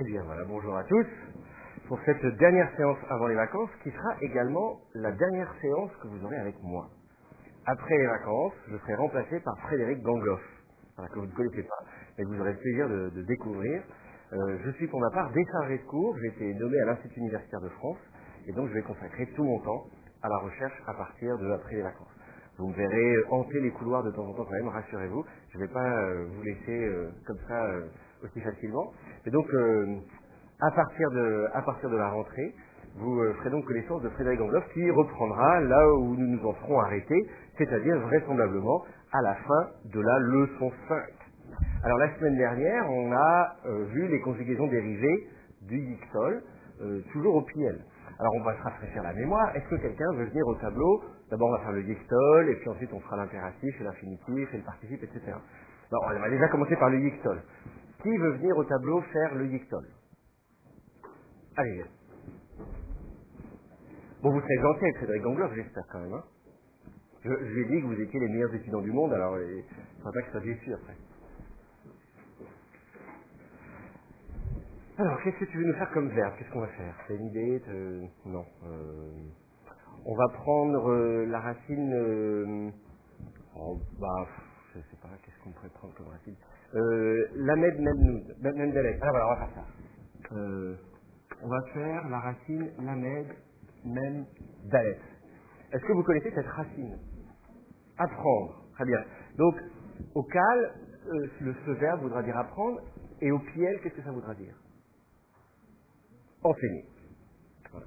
Eh bien voilà, bonjour à tous pour cette dernière séance avant les vacances qui sera également la dernière séance que vous aurez avec moi. Après les vacances, je serai remplacé par Frédéric Gangloff, que vous ne connaissez pas, mais que vous aurez le plaisir de découvrir. Je suis pour ma part déchargé de cours, j'ai été nommé à l'Institut universitaire de France, et donc je vais consacrer tout mon temps à la recherche à partir de après les vacances. Vous me verrez hanter les couloirs de temps en temps quand même, rassurez-vous, je ne vais pas vous laisser comme ça aussi facilement. Et donc, à partir de la rentrée, vous ferez donc connaissance de Frédéric Gangloff qui reprendra là où nous nous en serons arrêtés, c'est-à-dire vraisemblablement à la fin de la leçon 5. Alors la semaine dernière, on a vu les conjugaisons dérivées du Yixol, toujours au PL. Alors on va se rafraîchir la mémoire. Est-ce que quelqu'un veut venir au tableau? D'abord on va faire le Yixol, et puis ensuite on fera l'impératif et l'infinitif et le participe, etc. Alors on va déjà commencer par le Yixol. Qui veut venir au tableau faire le Yixol? Allez. Bon, vous serez gentil avec Frédéric Gangloff, j'espère quand même. Hein, je lui ai dit que vous étiez les meilleurs étudiants du monde, alors il ne faudra pas que je sois déçu après. Alors, qu'est-ce que tu veux nous faire comme verbe? Qu'est-ce qu'on va faire? C'est une idée? Non. On va prendre la racine... je sais pas, qu'est-ce qu'on pourrait prendre comme racine? Lamed Mendelek. Ah voilà, on va faire ça. On va faire la racine Lamed Mendelek. Est-ce que vous connaissez cette racine? Apprendre. Très bien. Donc, au cal, ce verbe voudra dire apprendre, et au piel, qu'est-ce que ça voudra dire? Enseigner. Voilà.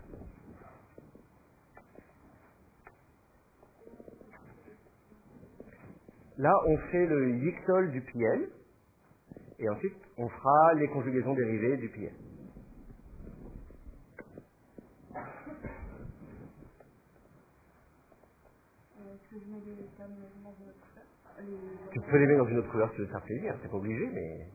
Là, on fait le yixol du piel, et ensuite, on fera les conjugaisons dérivées du piel. Tu peux les mettre dans une autre couleur si tu veux te faire plaisir, c'est pas obligé, mais...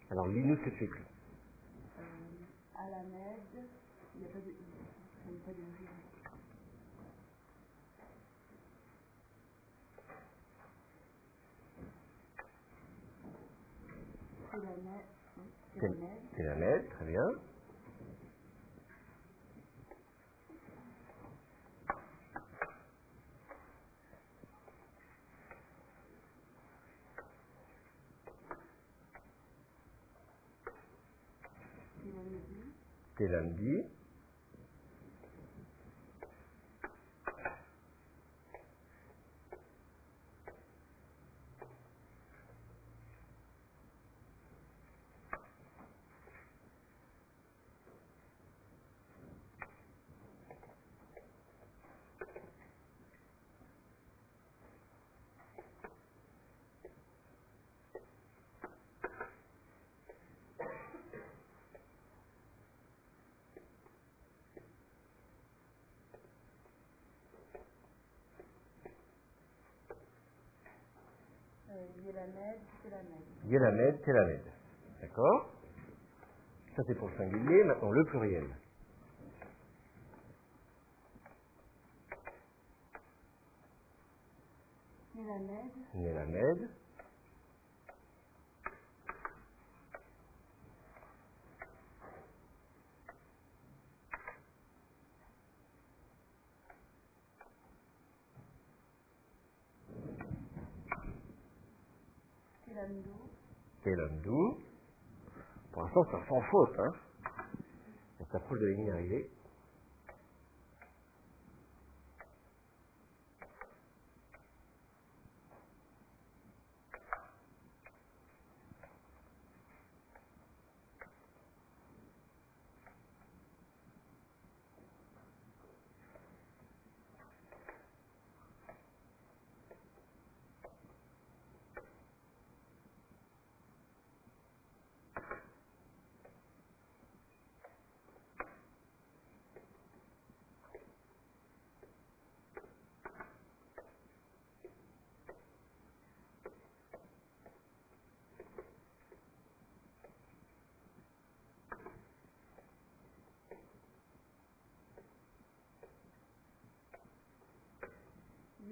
Alors, lis-nous ce que tu écris. À la med, il n'y a pas de i, il n'y a pas de i. C'est la med, très bien. C'est lundi. Yelamed, c'est la med. D'accord? Ça c'est pour le singulier, maintenant le pluriel. Nélamed. Telamdou. Pour l'instant, c'est sans faute, hein. On s'approche de la ligne d'arrivée.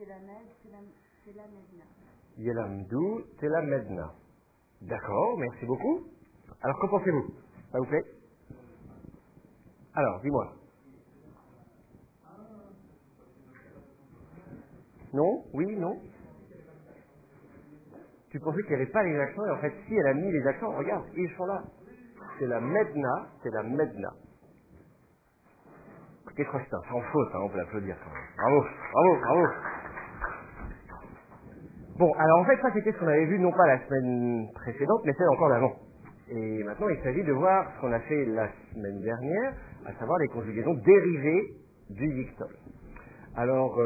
Telamedna. Yelamdou Telamedna. D'accord, merci beaucoup. Alors, qu'en pensez-vous? Ça vous plaît? Alors, dis-moi. Non? Oui? Non? Tu pensais qu'il n'y avait pas les accents, et en fait, si, elle a mis les accents, regarde, ils sont là. C'est la Medna, c'est la Medna. Écoutez, Crostin, sans faute, hein, on peut l'applaudir quand même. Bravo, bravo, bravo. Bon, alors en fait, ça c'était ce qu'on avait vu, non pas la semaine précédente, mais celle encore d'avant. Et maintenant, il s'agit de voir ce qu'on a fait la semaine dernière, à savoir les conjugaisons dérivées du dictol. Alors,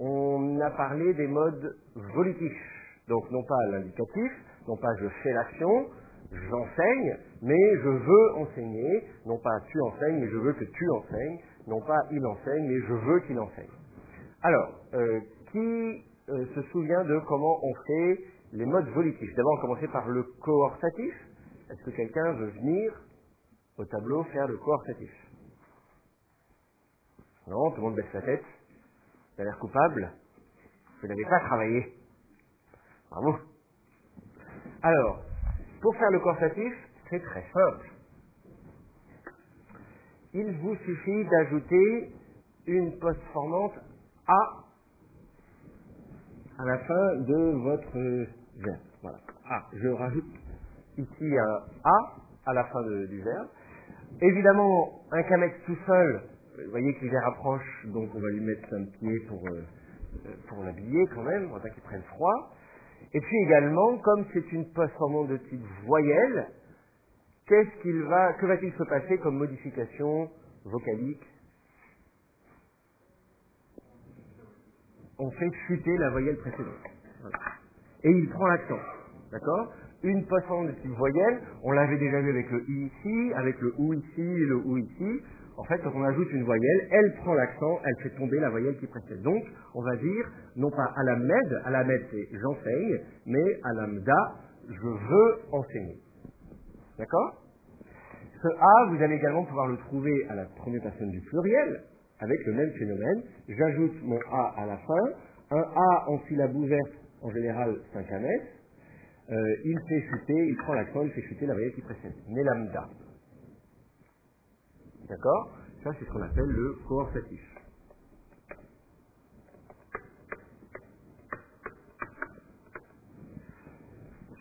on a parlé des modes volitifs. Donc, non pas l'indicatif, non pas je fais l'action, j'enseigne, mais je veux enseigner. Non pas tu enseignes, mais je veux que tu enseignes. Non pas il enseigne, mais je veux qu'il enseigne. Alors, qui se souvient de comment on fait les modes volitifs? D'abord, on commençait par le coortatif. Est-ce que quelqu'un veut venir au tableau faire le coortatif? Non, tout le monde baisse la tête. Vous avez l'air coupable. Vous n'avez pas travaillé. Bravo. Alors, pour faire le coortatif, c'est très simple. Il vous suffit d'ajouter une postformante A à la fin de votre verbe. Voilà. A. Je rajoute ici un A à la fin du verbe. Évidemment, un Kamet tout seul, vous voyez que l'hiver approche, donc on va lui mettre un pied pour l'habiller quand même, pour pas qu'il prenne froid. Et puis également, comme c'est une postformante de type voyelle, que va-t-il se passer comme modification vocalique? On fait chuter la voyelle précédente. Voilà. Et il prend l'accent. D'accord? Une postformante de type voyelle, on l'avait déjà vu avec le i ici, avec le ou ici et le ou ici. En fait, quand on ajoute une voyelle, elle prend l'accent, elle fait tomber la voyelle qui précède. Donc, on va dire, non pas à la med c'est j'enseigne, mais à lambda, je veux enseigner. D'accord? Ce A, vous allez également pouvoir le trouver à la première personne du pluriel, avec le même phénomène. J'ajoute mon A à la fin. Un A en syllabe ouverte, en général, c'est un Kamet. Il fait chuter, il prend l'accent, il fait chuter la voyelle qui précède. Mais lambda. D'accord? Ça, c'est ce qu'on appelle le coortatif.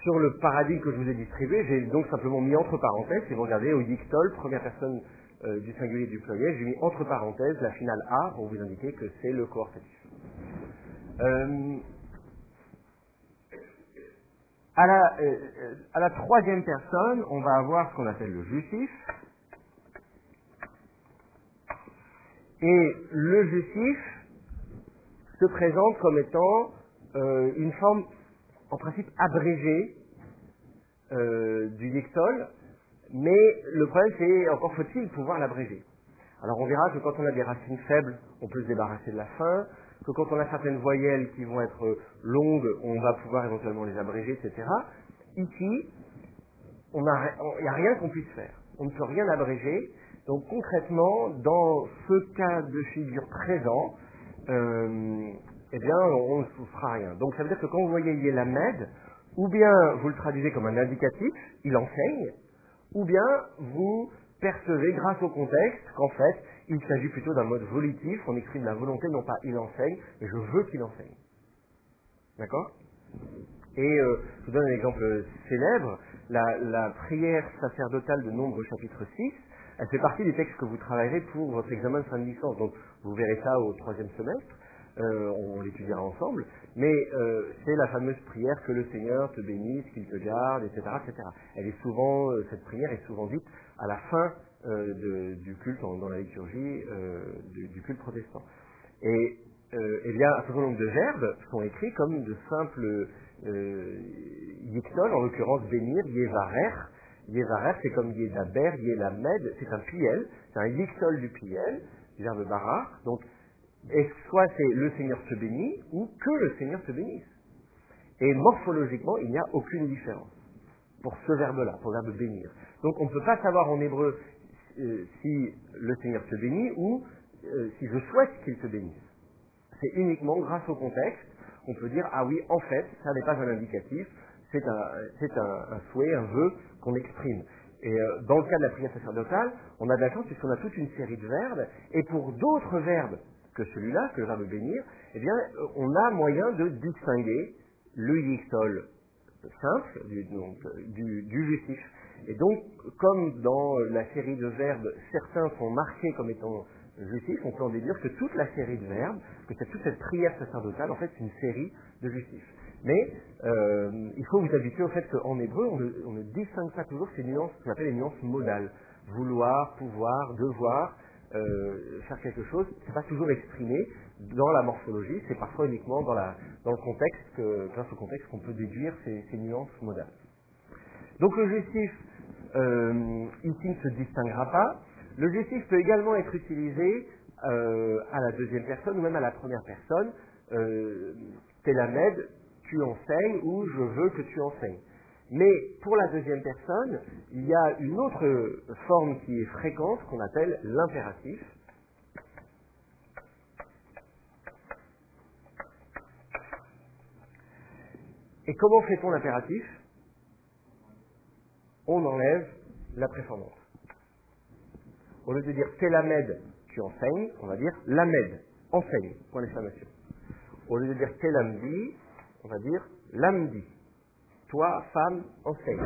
Sur le paradigme que je vous ai distribué, j'ai donc simplement mis entre parenthèses, si vous regardez au dictol, première personne du singulier du pluriel, j'ai mis entre parenthèses la finale A pour vous indiquer que c'est le coortatif. À la troisième personne, on va avoir ce qu'on appelle le justif. Et le justif se présente comme étant une forme, en principe, abrégée du dictol, mais le problème c'est, encore faut-il pouvoir l'abréger. Alors on verra que quand on a des racines faibles, on peut se débarrasser de la fin, que quand on a certaines voyelles qui vont être longues, on va pouvoir éventuellement les abréger, etc. Ici, il n'y a rien qu'on puisse faire. On ne peut rien abréger. Donc concrètement, dans ce cas de figure présent, eh bien, on ne fera rien. Donc ça veut dire que quand vous voyez Yelamed, ou bien vous le traduisez comme un indicatif, il enseigne, ou bien vous percevez grâce au contexte qu'en fait, il s'agit plutôt d'un mode volitif, on exprime la volonté, non pas il enseigne, mais je veux qu'il enseigne. D'accord? Et je vous donne un exemple célèbre, la prière sacerdotale de Nombre chapitre 6, elle fait partie des textes que vous travaillerez pour votre examen de fin de licence. Donc vous verrez ça au 3e semestre, on l'étudiera ensemble, mais c'est la fameuse prière que le Seigneur te bénisse, qu'il te garde, etc., etc. Elle est souvent, cette prière est souvent dite à la fin du culte, dans la liturgie du culte protestant. Et eh bien, un certain nombre de verbes sont écrits comme de simples yiktol, en l'occurrence bénir, yevarer. Yevarer, c'est comme yedaber, yelamed, c'est un pliel, c'est un yiktol du pliel, du verbe barar. Donc, et soit c'est le Seigneur te bénit, ou que le Seigneur te bénisse. Et morphologiquement, il n'y a aucune différence pour ce verbe-là, pour le verbe bénir. Donc, on ne peut pas savoir en hébreu si le Seigneur te bénit ou si je souhaite qu'il te bénisse. C'est uniquement grâce au contexte qu'on peut dire, ah oui, en fait, ça n'est pas un indicatif, c'est un souhait, un vœu qu'on exprime. Et dans le cas de la prière sacerdotale, on a de la chance puisqu'on a toute une série de verbes, et pour d'autres verbes que celui-là, que le verbe bénir, eh bien, on a moyen de distinguer le yixol simple du justif. Et donc, comme dans la série de verbes, certains sont marqués comme étant justifs, on peut en déduire que toute la série de verbes, que toute cette prière sacerdotale, en fait, c'est une série de justifs. Mais il faut vous habituer au fait qu'en hébreu, on ne distingue pas toujours ces nuances, ce qu'on appelle les nuances modales. Vouloir, pouvoir, devoir, faire quelque chose, c'est pas toujours exprimé dans la morphologie, c'est parfois uniquement dans le contexte, grâce au contexte qu'on peut déduire ces nuances modales. Donc le justif ici ne se distinguera pas. Le justif peut également être utilisé à la deuxième personne ou même à la première personne. Télamed, tu enseignes ou je veux que tu enseignes. Mais pour la deuxième personne, il y a une autre forme qui est fréquente qu'on appelle l'impératif. Et comment fait-on l'impératif? On enlève la préformante. Au lieu de dire télamed, tu enseignes, on va dire lamed, enseigne, point d'exclamation. Au lieu de dire télamdi, on va dire lamdi. Toi, femme, enseigne.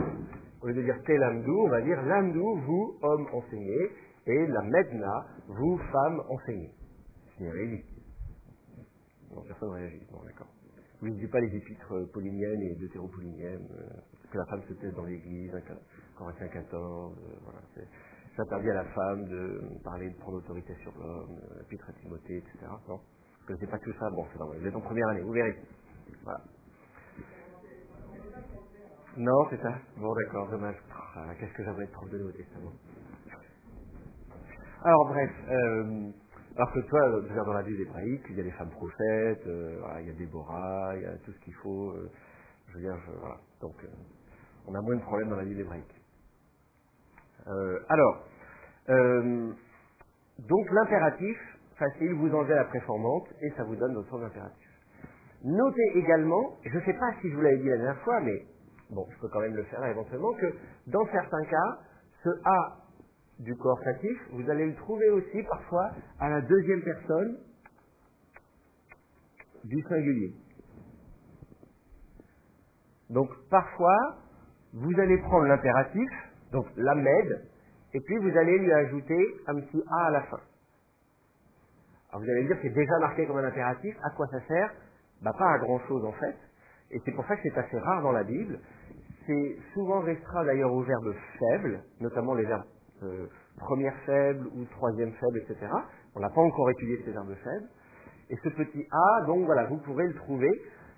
Au lieu de dire télamdou, on va dire lamdou, vous, homme, enseignez, et la medna, vous, femme, enseignez. Signaler. Non, personne ne réagit. Bon, d'accord. Vous n'utilisez pas les épîtres pauliniennes et deutéropauliniennes, que la femme se taise dans l'église, Corinthiens 14, voilà. C'est interdit à la femme de parler, de prendre autorité sur l'homme, l'épître à Timothée, etc. Non, vous ne connaissez pas tout ça, bon, c'est normal. Vous êtes en première année, vous verrez. Voilà. Non, c'est ça. Bon, d'accord, dommage. Qu'est-ce que j'aimerais être prof de Nouveau Testament. Alors, bref, alors que toi, déjà dans la Bible hébraïque, il y a des femmes prophètes, voilà, il y a Déborah, il y a tout ce qu'il faut. Je veux dire, voilà. Donc, on a moins de problèmes dans la Bible hébraïque. Donc l'impératif, facile, vous enlevez la préformante et ça vous donne votre forme d'impératif. Notez également, je ne sais pas si je vous l'avais dit la dernière fois, mais bon, je peux quand même le faire là éventuellement, que dans certains cas, ce A du coortatif, vous allez le trouver aussi parfois à la deuxième personne du singulier. Donc parfois, vous allez prendre l'impératif, donc lamed, et puis vous allez lui ajouter un petit A à la fin. Alors vous allez me dire que c'est déjà marqué comme un impératif, à quoi ça sert? Bah pas à grand chose en fait, et c'est pour ça que c'est assez rare dans la Bible. C'est souvent restreint d'ailleurs aux verbes faibles, notamment les verbes première faible ou troisième faible, etc. On n'a pas encore étudié ces verbes faibles. Et ce petit A, donc voilà, vous pourrez le trouver.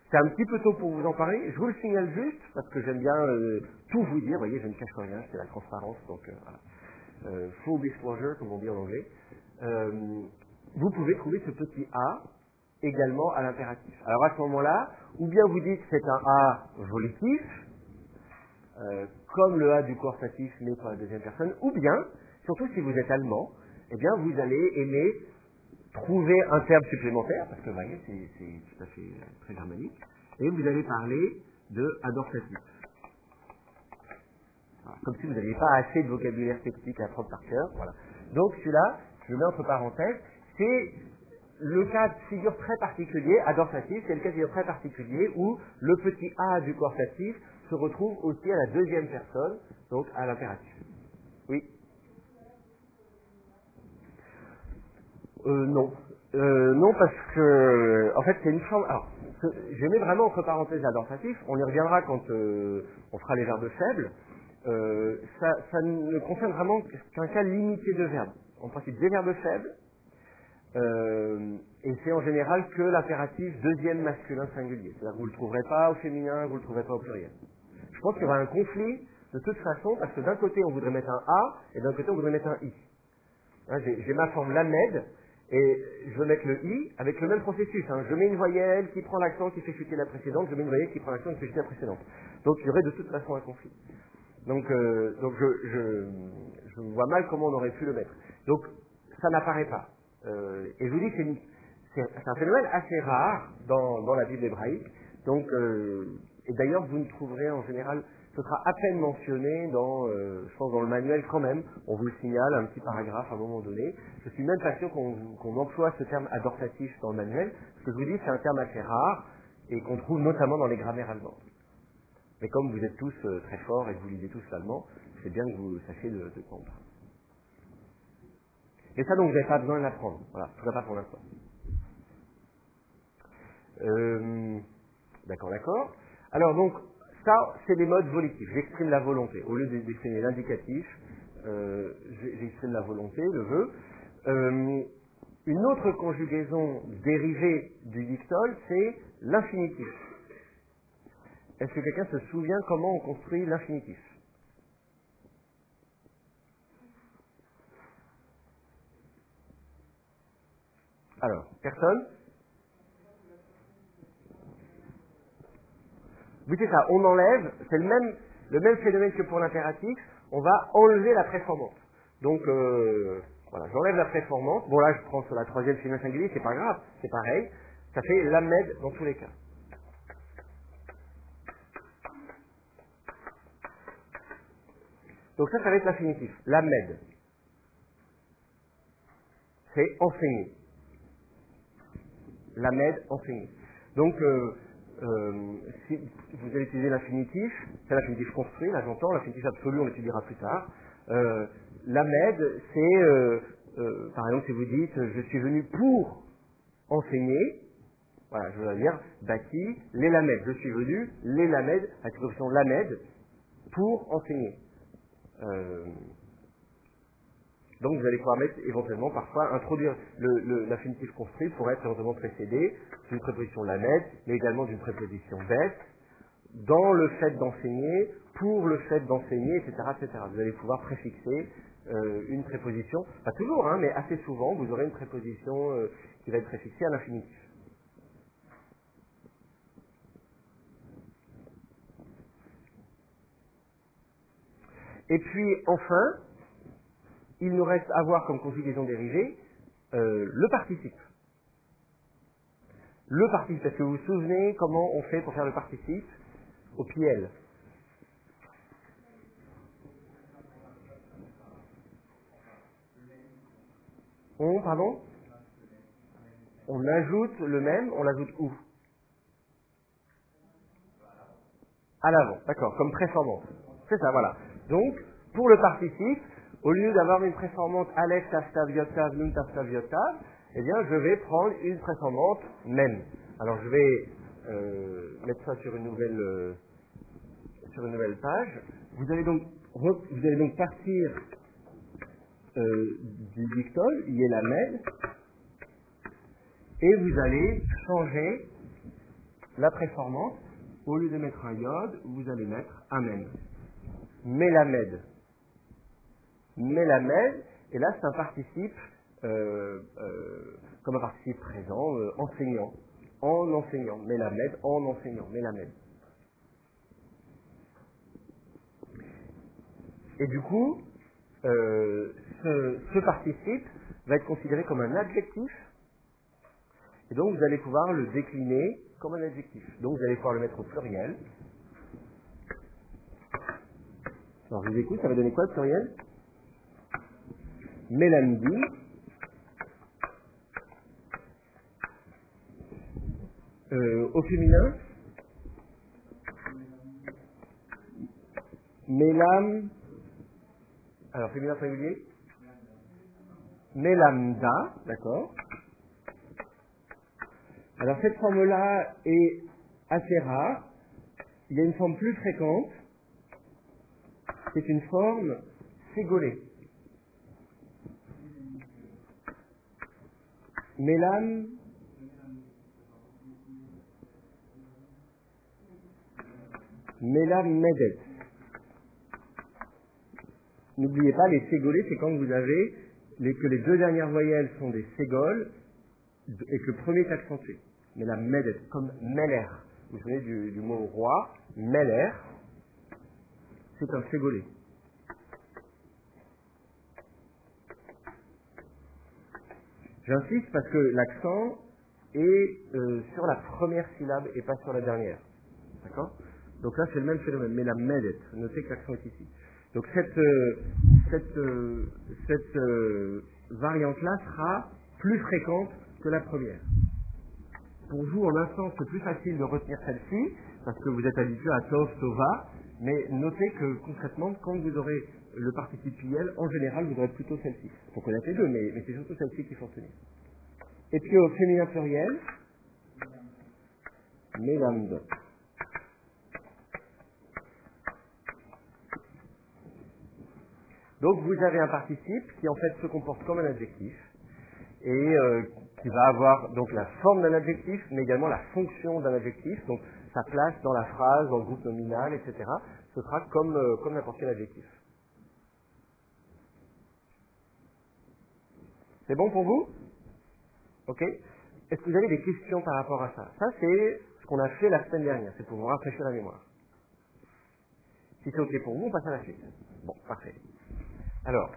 C'est un petit peu tôt pour vous en parler. Je vous le signale juste, parce que j'aime bien tout vous dire. Vous voyez, je ne cache rien, c'est la transparence. Donc voilà. Full disclosure, comme on dit en anglais. Vous pouvez trouver ce petit A également à l'impératif. Alors à ce moment-là, ou bien vous dites que c'est un A volitif, comme le A du coortatif mais pour la deuxième personne, ou bien, surtout si vous êtes allemand, eh bien vous allez aimer trouver un terme supplémentaire, parce que vous voyez, c'est tout à fait très germanique, et vous allez parler de adortatif. Voilà, comme si vous n'aviez pas assez de vocabulaire technique à apprendre par cœur. Voilà. Donc celui-là, je le mets entre parenthèses, c'est le cas de figure très particulier, adortatif, c'est le cas de figure très particulier où le petit A du coortatif se retrouve aussi à la deuxième personne, donc à l'impératif. Oui. Non. Non, parce que, en fait, c'est une forme. Alors, je mets vraiment entre parenthèses adortatif. On y reviendra quand on fera les verbes faibles. Ça ne concerne vraiment qu'un cas limité de verbes. En principe, des verbes faibles. Et c'est en général que l'impératif deuxième masculin singulier. C'est-à-dire que vous ne le trouverez pas au féminin, vous ne le trouverez pas au pluriel. Je pense qu'il y aura un conflit de toute façon, parce que d'un côté on voudrait mettre un A, et d'un côté on voudrait mettre un I. Hein, j'ai ma forme lamed, et je veux mettre le I avec le même processus. Hein. Je mets une voyelle qui prend l'accent qui fait chuter la précédente, je mets une voyelle qui prend l'accent qui fait chuter la précédente. Donc il y aurait de toute façon un conflit. Donc je vois mal comment on aurait pu le mettre. Donc ça n'apparaît pas. Et je vous dis que c'est un phénomène assez rare dans la Bible hébraïque. Donc, et d'ailleurs, vous ne trouverez en général, ce sera à peine mentionné je pense dans le manuel quand même. On vous le signale, un petit paragraphe à un moment donné. Je suis même pas sûr qu'on emploie ce terme adortatif dans le manuel. Ce que je vous dis, c'est un terme assez rare et qu'on trouve notamment dans les grammaires allemandes. Mais comme vous êtes tous très forts et que vous lisez tous l'allemand, c'est bien que vous sachiez de quoi on parle. Et ça, donc, vous n'avez pas besoin de l'apprendre. Voilà, tout ça pas pour l'instant. D'accord. Alors, donc, ça, c'est des modes volitifs. J'exprime la volonté. Au lieu d'exprimer l'indicatif, j'exprime la volonté, le vœu. Une autre conjugaison dérivée du dictole, c'est l'infinitif. Est-ce que quelqu'un se souvient comment on construit l'infinitif? Alors, personne? Oui, c'est ça, on enlève, c'est le même phénomène que pour l'impératif, on va enlever la préformante. Donc, voilà, j'enlève la préformante. Bon, là, je prends sur la troisième féminin singulier, c'est pas grave, c'est pareil. Ça fait lamed dans tous les cas. Donc ça va être l'infinitif. Lamed. C'est enseigner. Lamed, enseigner. Donc, si vous allez utiliser l'infinitif, c'est l'infinitif construit, là j'entends, l'infinitif absolu, on l'étudiera plus tard. Lamed, c'est, par exemple, si vous dites, je suis venu pour enseigner, voilà, je veux dire, bâti, les lamed, je suis venu, les lamed, avec l'expression lamed, pour enseigner. Donc vous allez pouvoir mettre éventuellement parfois introduire l'infinitif construit pour être éventuellement précédé d'une préposition lamed, mais également d'une préposition bête, dans le fait d'enseigner, pour le fait d'enseigner, etc., etc. Vous allez pouvoir préfixer une préposition, pas toujours, hein, mais assez souvent, vous aurez une préposition qui va être préfixée à l'infinitif. Et puis enfin, il nous reste à voir comme conjugaison dérivée le participe. Le participe, est-ce que vous vous souvenez comment on fait pour faire le participe au PL? On ajoute le même, on l'ajoute où? À l'avant, d'accord, comme préformante. C'est ça, voilà. Donc, pour le participe, au lieu d'avoir une préformante Aleph, Tav, Tav, Yod, Tav, Nun, Tav, Tav, Yod, Tav, eh bien, je vais prendre une préformante même. Alors, je vais mettre ça sur une nouvelle page. Vous allez donc partir du dictole, il y a la med, et vous allez changer la préformante. Au lieu de mettre un yod, vous allez mettre un même. Mélamed. Mélamed, et là c'est un participe, comme un participe présent, enseignant. En enseignant. Mélamed, en enseignant. Mélamed. Et du coup, ce participe va être considéré comme un adjectif, et donc vous allez pouvoir le décliner comme un adjectif. Donc vous allez pouvoir le mettre au pluriel. Alors je vous écoute, ça va donner quoi le pluriel? Mélamdi. Au féminin, mélam. Alors féminin singulier, mélamda, d'accord. Alors cette forme-là est assez rare. Il y a une forme plus fréquente. C'est une forme ségolée. Mélam. Mélam medet. N'oubliez pas, les ségolés, c'est quand vous avez que les deux dernières voyelles sont des ségoles et que le premier est accentué. Mélam medet, comme meler. Vous vous souvenez du mot roi, meler, c'est un ségolé. J'insiste parce que l'accent et sur la première syllabe et pas sur la dernière. D'accord? Donc là, c'est le même phénomène, mais la medet, notez que l'accent est ici. Donc cette variante-là sera plus fréquente que la première. Pour vous, en un sens, c'est plus facile de retenir celle-ci, parce que vous êtes habitué à tov, tova, mais notez que concrètement, quand vous aurez le participe IL, en général, vous aurez plutôt celle-ci. Il faut connaître les deux, mais c'est surtout celle-ci qu'il faut retenir. Et puis au féminin pluriel, mesdames. Donc vous avez un participe qui en fait se comporte comme un adjectif et qui va avoir donc la forme d'un adjectif, mais également la fonction d'un adjectif, donc sa place dans la phrase, dans le groupe nominal, etc. Ce sera comme n'importe quel adjectif. C'est bon pour vous? Ok. Est-ce que vous avez des questions par rapport à ça? Ça, c'est ce qu'on a fait la semaine dernière, c'est pour vous rafraîchir la mémoire. Si c'est ok pour vous, on passe à la suite. Bon, parfait. Alors,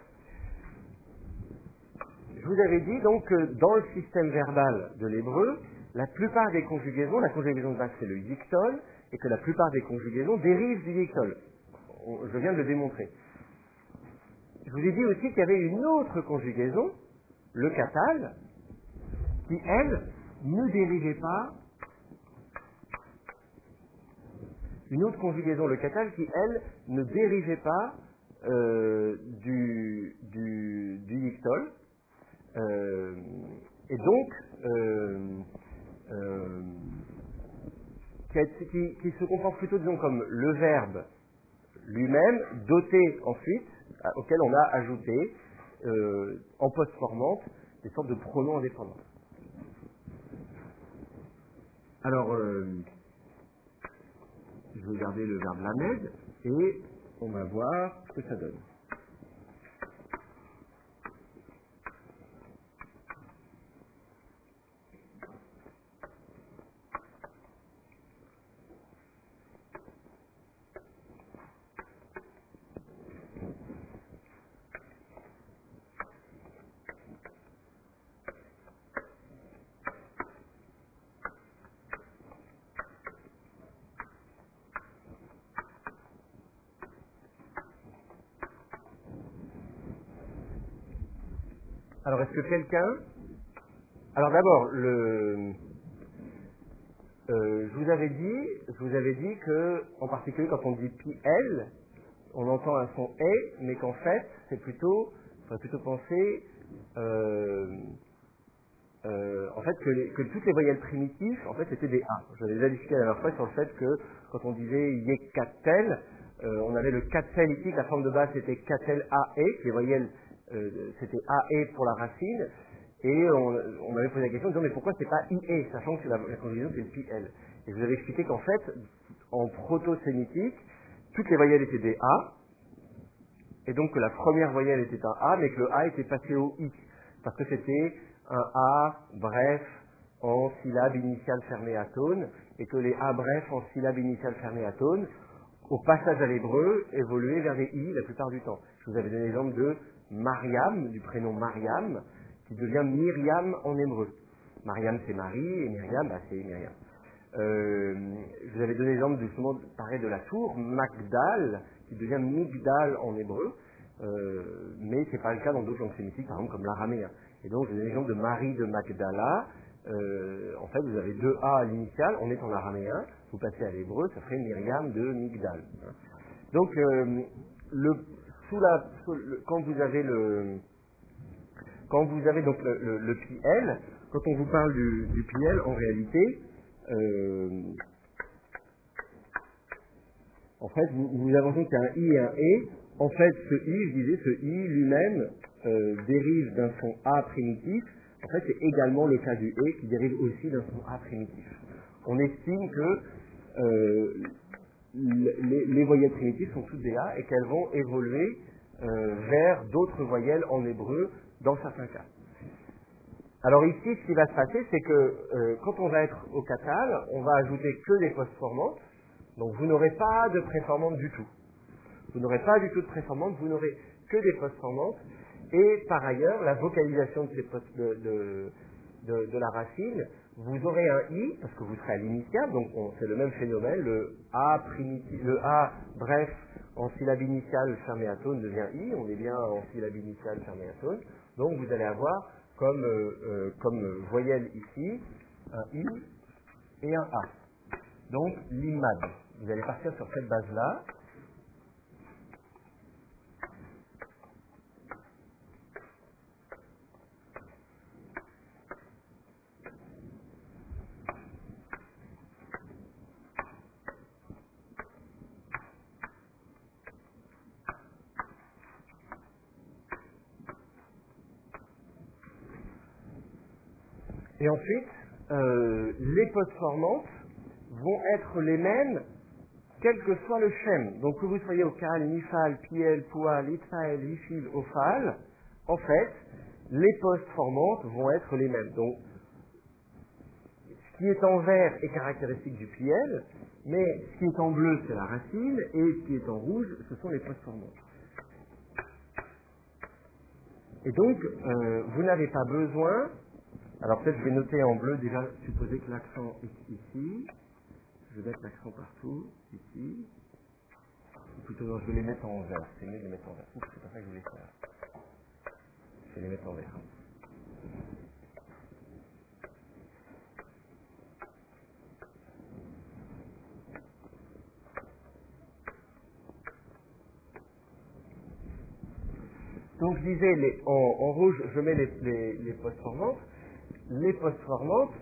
je vous avais dit donc que dans le système verbal de l'hébreu, la plupart des conjugaisons, la conjugaison de base c'est le yiktol, et que la plupart des conjugaisons dérivent du yiktol. Je viens de le démontrer. Je vous ai dit aussi qu'il y avait une autre conjugaison, le katal, qui elle ne dérivait pas. Une autre conjugaison, le katal, qui elle ne dérivait pas du yiktol. Et donc, qui se comporte plutôt, disons, comme le verbe lui-même, doté ensuite, auquel on a ajouté, en post-formante, des sortes de pronoms indépendants. Alors, je vais garder le verbe lamed, et on va voir ce que ça donne. Alors, est-ce que quelqu'un... Alors d'abord, je vous avais dit que, en particulier quand on dit PL, on entend un son E, mais qu'en fait, il faudrait plutôt penser, en fait, que toutes les voyelles primitives, en fait, c'était des A. J'avais déjà discuté la dernière fois sur le fait que, quand on disait yekatel, on avait le katel ici, que la forme de base c'était katel AE, les voyelles, c'était AE pour la racine, et on avait posé la question en disant mais pourquoi c'est pas IE, sachant que la conjugaison c'est le PL. Et je vous avais expliqué qu'en fait, en proto-sémitique, toutes les voyelles étaient des A, et donc que la première voyelle était un A, mais que le A était passé au I, parce que c'était un A bref en syllabe initiale fermée atone, et que les A brefs en syllabe initiale fermée atone, au passage à l'hébreu, évoluaient vers des I la plupart du temps. Je vous avais donné l'exemple de Mariam, du prénom Mariam, qui devient Myriam en hébreu. Mariam c'est Marie, et Myriam c'est Myriam. Je vous avais donné l'exemple justement pareil de la tour, Magdal, qui devient Migdal en hébreu, mais c'est pas le cas dans d'autres langues sémitiques, par exemple comme l'araméen. Et donc je vous ai l'exemple de Marie de Magdala. En fait vous avez deux A à l'initiale, on est en araméen, vous passez à l'hébreu, ça ferait Myriam de Migdal. Donc quand vous avez donc le PL, quand on vous parle du PL, en réalité, en fait, vous avancez qu'il y a un I et un E. En fait, ce I lui-même dérive d'un son A primitif. En fait, c'est également le cas du E qui dérive aussi d'un son A primitif. On estime que les voyelles primitives sont toutes des A et qu'elles vont évoluer vers d'autres voyelles en hébreu dans certains cas. Alors ici, ce qui va se passer, c'est que quand on va être au katal, on va ajouter que des post-formantes, donc vous n'aurez pas de préformantes du tout. Vous n'aurez pas du tout de préformantes, vous n'aurez que des post-formantes, et par ailleurs, la vocalisation de la racine Vous aurez un I, parce que vous serez à l'initiale, donc c'est le même phénomène, le A bref en syllabe initiale fermé à tone devient I, on est bien en syllabe initiale fermé à tone, donc vous allez avoir comme voyelle ici, un I et un A. Donc l'imad. Vous allez partir sur cette base-là. Et ensuite, les postformantes vont être les mêmes quel que soit le schème. Donc que vous soyez au cal, nifal, piel, poil, itfael, ifil, ofal, en fait, les postformantes vont être les mêmes. Donc, ce qui est en vert est caractéristique du pliel, mais ce qui est en bleu, c'est la racine, et ce qui est en rouge, ce sont les postformantes. Et donc, vous n'avez pas besoin... Alors peut-être je vais noter en bleu, déjà, supposer que l'accent est ici. Je vais mettre l'accent partout, ici. Ou plutôt, non, je vais les mettre en vert. C'est mieux de les mettre en vert. Oups, c'est pas ça que je voulais faire. Je vais les mettre en vert. Donc je disais, en rouge, je mets les postformantes. Les postformantes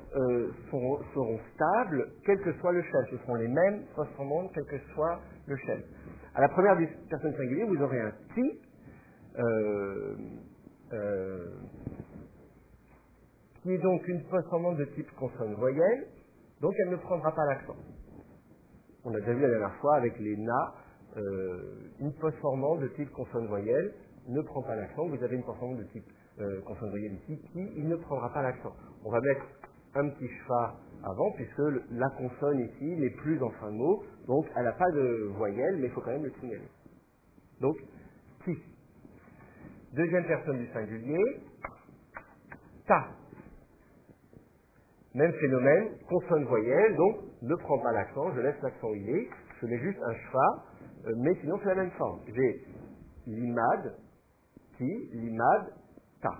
seront stables, quel que soit le chef. Ce seront les mêmes postformantes, quel que soit le chef. À la première personne singulière, vous aurez un ti, qui est donc une postformante de type consonne-voyelle, donc elle ne prendra pas l'accent. On a déjà vu la dernière fois avec les na, une postformante de type consonne-voyelle ne prend pas l'accent. Vous avez une postformante de type consonne-voyelle ici qui il ne prendra pas l'accent. On va mettre un petit schwa avant puisque la consonne ici n'est plus en fin de mot, donc elle n'a pas de voyelle, mais il faut quand même le signaler. Donc, ti. Deuxième personne du singulier, ta. Même phénomène, consonne-voyelle, donc ne prends pas l'accent, je laisse l'accent où il est, je mets juste un schwa, mais sinon c'est la même forme. J'ai l'imad, ti, l'imad, ta.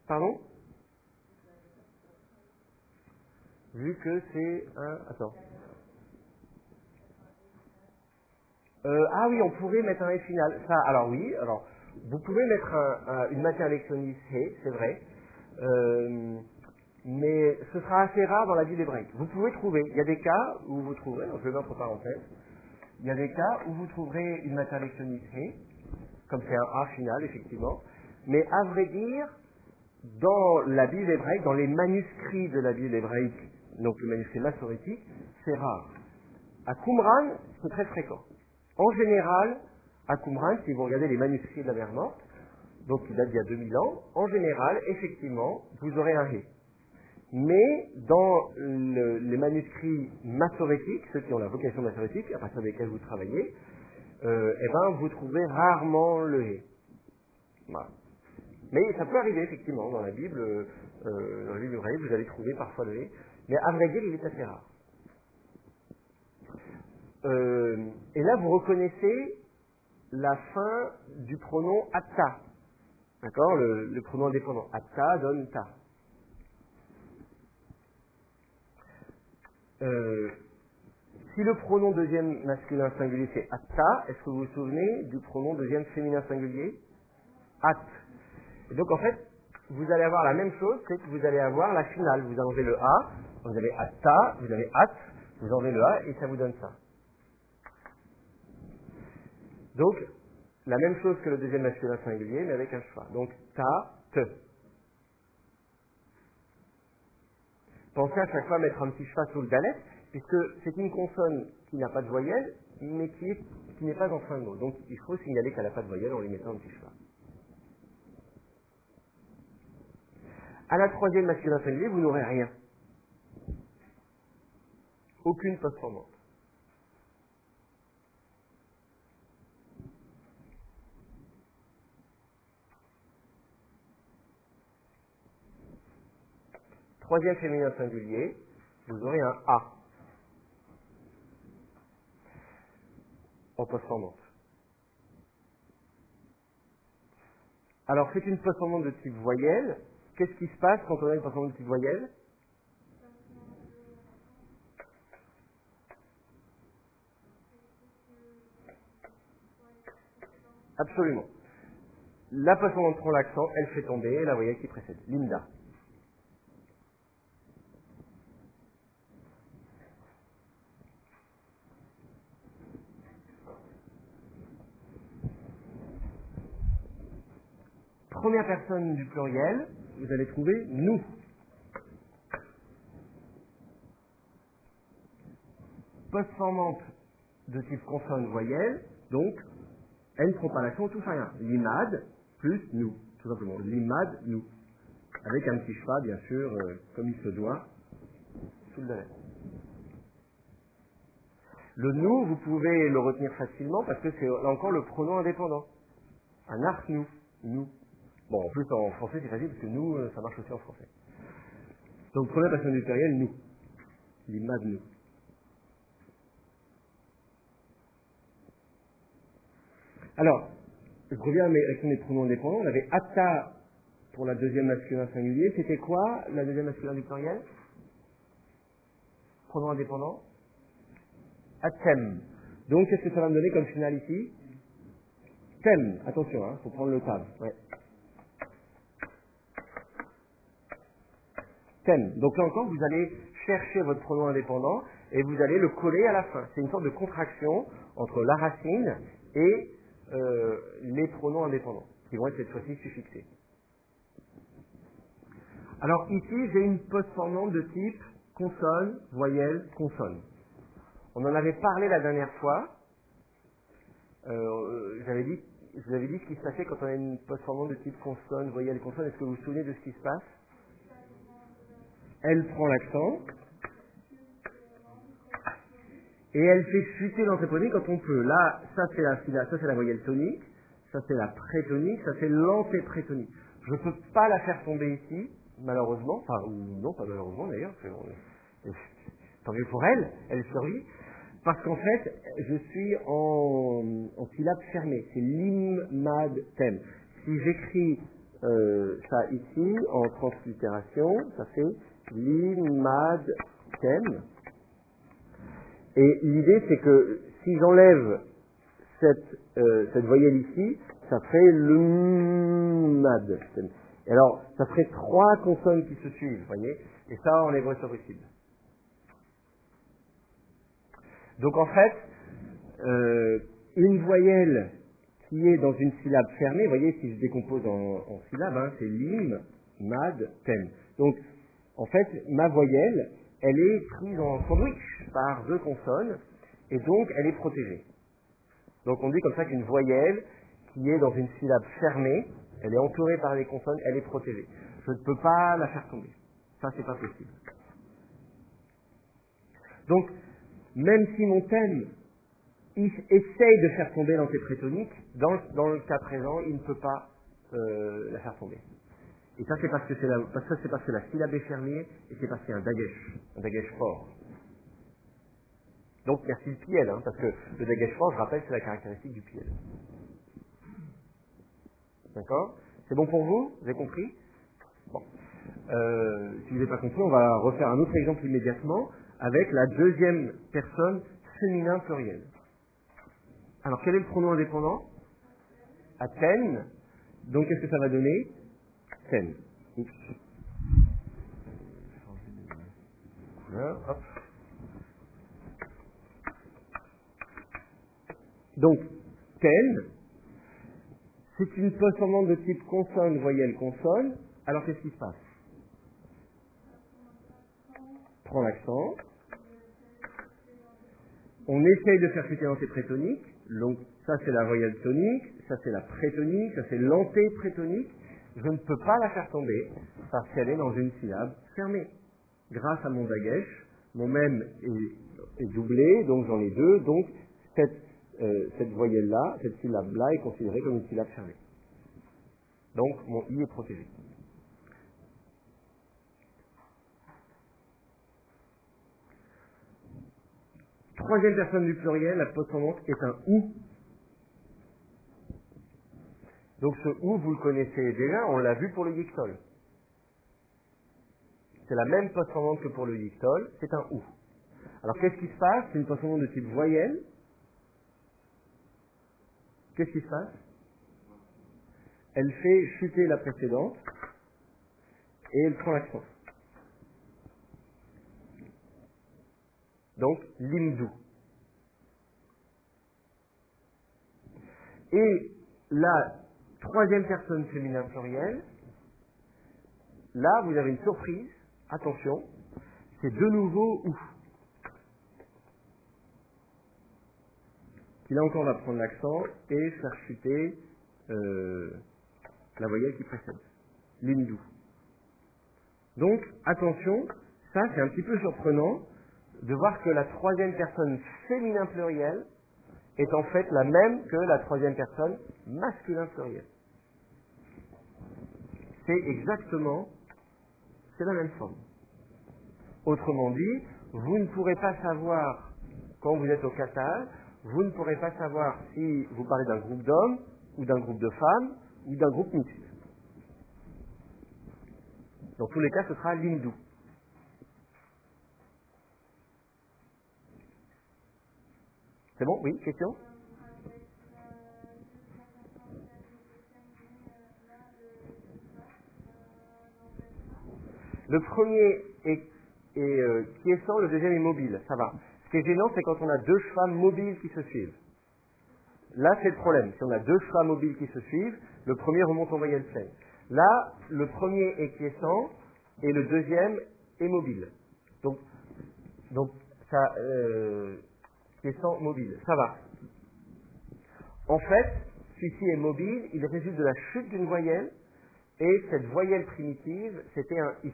Pardon? Vu que c'est un... Attends. Ah oui, on pourrait mettre un « et » final. Ça, alors oui, alors vous pouvez mettre une matière lectionnis « et », c'est vrai, mais ce sera assez rare dans la Bible hébraïque. Vous pouvez trouver, il y a des cas où vous trouverez, je vais mettre entre parenthèses, il y a des cas où vous trouverez une matière lectionnis « et », comme c'est un « a » final, effectivement, mais à vrai dire, dans la Bible hébraïque, dans les manuscrits de la Bible hébraïque, donc le manuscrit massorétique, c'est rare. À Qumran, c'est très fréquent. En général, à Qumran, si vous regardez les manuscrits de la mer Morte, donc qui datent d'il y a 2000 ans, en général, effectivement, vous aurez un hé. Mais dans les manuscrits massorétiques, ceux qui ont la vocation massorétique, à partir desquels vous travaillez, vous trouvez rarement le hé. Voilà. Mais ça peut arriver, effectivement, dans la Bible hébraïque, vous allez trouver parfois le hé, mais à vrai dire, il est assez rare. Et là, vous reconnaissez la fin du pronom atta. D'accord? Le pronom indépendant. Atta donne ta. Si le pronom deuxième masculin singulier c'est atta, est-ce que vous vous souvenez du pronom deuxième féminin singulier? At. Et donc en fait, vous allez avoir la même chose, c'est que vous allez avoir la finale. Vous enlevez le a, vous avez atta, vous avez at, vous enlevez le a et ça vous donne ça. Donc, la même chose que le deuxième masculin singulier, mais avec un schwa. Donc, ta, te. Pensez à chaque fois à mettre un petit schwa sous le dalet, puisque c'est une consonne qui n'a pas de voyelle, mais qui n'est pas en fin de mot. Donc, il faut signaler qu'elle n'a pas de voyelle en lui mettant un petit schwa. À la troisième masculin singulier, vous n'aurez rien. Aucune postformante. troisième féminin singulier, vous aurez un A en postformante. Alors, c'est une postformante de type voyelle. Qu'est-ce qui se passe quand on a une postformante de type voyelle? Absolument. La postformante prend l'accent, elle fait tomber la voyelle qui précède. Linda. Première personne du pluriel, vous allez trouver nous. Postformante de type consonne-voyelle, donc elle ne prend pas l'accent, tout fait rien. L'imad plus nous, tout simplement. L'imad, nous. Avec un petit schwa, bien sûr, comme il se doit, sous le delà. Le nous, vous pouvez le retenir facilement parce que c'est là encore le pronom indépendant. Un arc nous, nous. Bon, en plus en français c'est facile parce que nous, ça marche aussi en français. Donc première personne du pluriel, nous. L'imad, nous. Alors, je reviens à mes pronoms indépendants. On avait ata pour la deuxième masculin singulier. C'était quoi la deuxième masculin du pluriel? Pronom indépendant. Atem. Donc, qu'est-ce que ça va me donner comme final ici? Tem. Attention, hein, faut prendre le tab. Ouais. Tem. Donc là encore, vous allez chercher votre pronom indépendant et vous allez le coller à la fin. C'est une sorte de contraction entre la racine et les pronoms indépendants, qui vont être cette fois-ci suffixés. Alors ici, j'ai une postformante de type consonne, voyelle, consonne. On en avait parlé la dernière fois. Je vous avais dit ce qui se passait quand on a une postformante de type consonne, voyelle, consonne. Est-ce que vous vous souvenez de ce qui se passe? Elle prend l'accent et elle fait chuter l'antéphonie quand on peut. Là, ça c'est la voyelle tonique, ça c'est la prétonique, ça c'est l'antéprétonique. Je ne peux pas la faire tomber ici, malheureusement, enfin, ou non, pas malheureusement d'ailleurs, tant mieux pour elle, elle survit, parce qu'en fait, je suis en syllabe fermée, c'est lim, mad, tem. Si j'écris ça ici, en translittération, ça fait lim, mad, tem. Et l'idée, c'est que si j'enlève cette voyelle ici, ça ferait le mad. Et alors, ça ferait 3 consonnes qui se suivent, vous voyez. Et ça, en hébreu, c'est possible. Donc en fait, une voyelle qui est dans une syllabe fermée, vous voyez, si je décompose en syllabes, hein, c'est lim, mad, tem. Donc, en fait, ma voyelle, elle est prise en sandwich par 2 consonnes, et donc elle est protégée. Donc on dit comme ça qu'une voyelle qui est dans une syllabe fermée, elle est entourée par les consonnes, elle est protégée. Je ne peux pas la faire tomber. Ça, c'est pas possible. Donc, même si mon thème essaye de faire tomber l'antéprétonique, dans le cas présent, il ne peut pas la faire tomber. Et ça, c'est parce que la syllabe est fermée, et c'est parce qu'il y a un dagesh fort. Donc, merci le piel, hein, parce que le dagesh fort, je rappelle, c'est la caractéristique du piel. D'accord? C'est bon pour vous? Vous avez compris? Bon. Si vous n'avez pas compris, on va refaire un autre exemple immédiatement, avec la deuxième personne féminin pluriel. Alors, quel est le pronom indépendant? Athènes. Donc, qu'est-ce que ça va donner? Ten. Oups. Hop. Donc, ten, c'est une postformante de type consonne, voyelle, consonne. Alors, qu'est-ce qui se passe? Prends l'accent. On essaye de faire chuter l'antéprétonique. Donc, ça, c'est la voyelle tonique. Ça, c'est la prétonique. Ça, c'est l'antéprétonique. Je ne peux pas la faire tomber parce qu'elle est dans une syllabe fermée. Grâce à mon dagesh, mon mème est doublé, donc j'en ai 2. Donc, cette voyelle-là, cette syllabe-là est considérée comme une syllabe fermée. Donc, mon i est protégé. troisième personne du pluriel, la postcendante, est un ou. Donc ce ou, vous le connaissez déjà, on l'a vu pour le dictole. C'est la même postcendante que pour le dictole, c'est un ou. Alors qu'est-ce qui se passe? C'est une postcendante de type voyelle. Qu'est-ce qui se passe? Elle fait chuter la précédente et elle prend l'accent. Donc, limdou. Et la troisième personne féminin pluriel, là, vous avez une surprise. Attention, c'est de nouveau ou. Qui là encore va prendre l'accent et faire chuter la voyelle qui précède. Limdou. Donc, attention, ça c'est un petit peu surprenant de voir que la troisième personne féminin pluriel est en fait la même que la troisième personne masculin pluriel. C'est exactement, c'est la même forme. Autrement dit, vous ne pourrez pas savoir, quand vous êtes au Qatar, vous ne pourrez pas savoir si vous parlez d'un groupe d'hommes, ou d'un groupe de femmes, ou d'un groupe mixte. Dans tous les cas, ce sera l'hindou. C'est bon? Oui, question? Le premier est quiescent, le deuxième est mobile, ça va. Ce qui est gênant, c'est quand on a deux chevaux mobiles qui se suivent. Là, c'est le problème. Si on a deux chevaux mobiles qui se suivent, le premier remonte en voyelle pleine. Là, le premier est quiescent et le deuxième est mobile. Donc ça, quiescent, mobile, ça va. En fait, celui-ci est mobile, il résulte de la chute d'une voyelle, et cette voyelle primitive, c'était un I,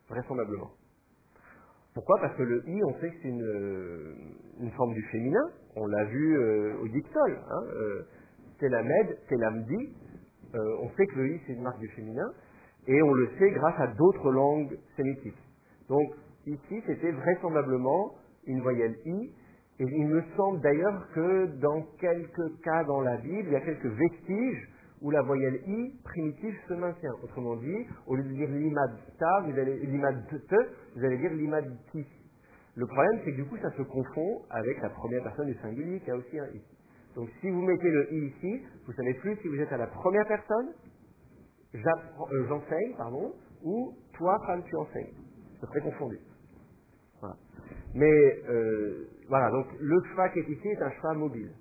vraisemblablement. Pourquoi? Parce que le I, on sait que c'est une forme du féminin, on l'a vu au dictole, hein, Telamed, Telamdi, on sait que le I c'est une marque du féminin, et on le sait grâce à d'autres langues sémitiques. Donc ici, c'était vraisemblablement une voyelle I, et il me semble d'ailleurs que dans quelques cas dans la Bible, il y a quelques vestiges où la voyelle I primitive se maintient. Autrement dit, au lieu de dire l'imad-ta, vous allez dire l'imad-ti. Le problème, c'est que du coup, ça se confond avec la première personne du singulier qui a aussi un I. Donc si vous mettez le I ici, vous ne savez plus si vous êtes à la première personne, j'enseigne, ou toi, femme, tu enseignes. C'est très confondu. Voilà. Mais voilà, donc le schwa qui est ici est un schwa mobile.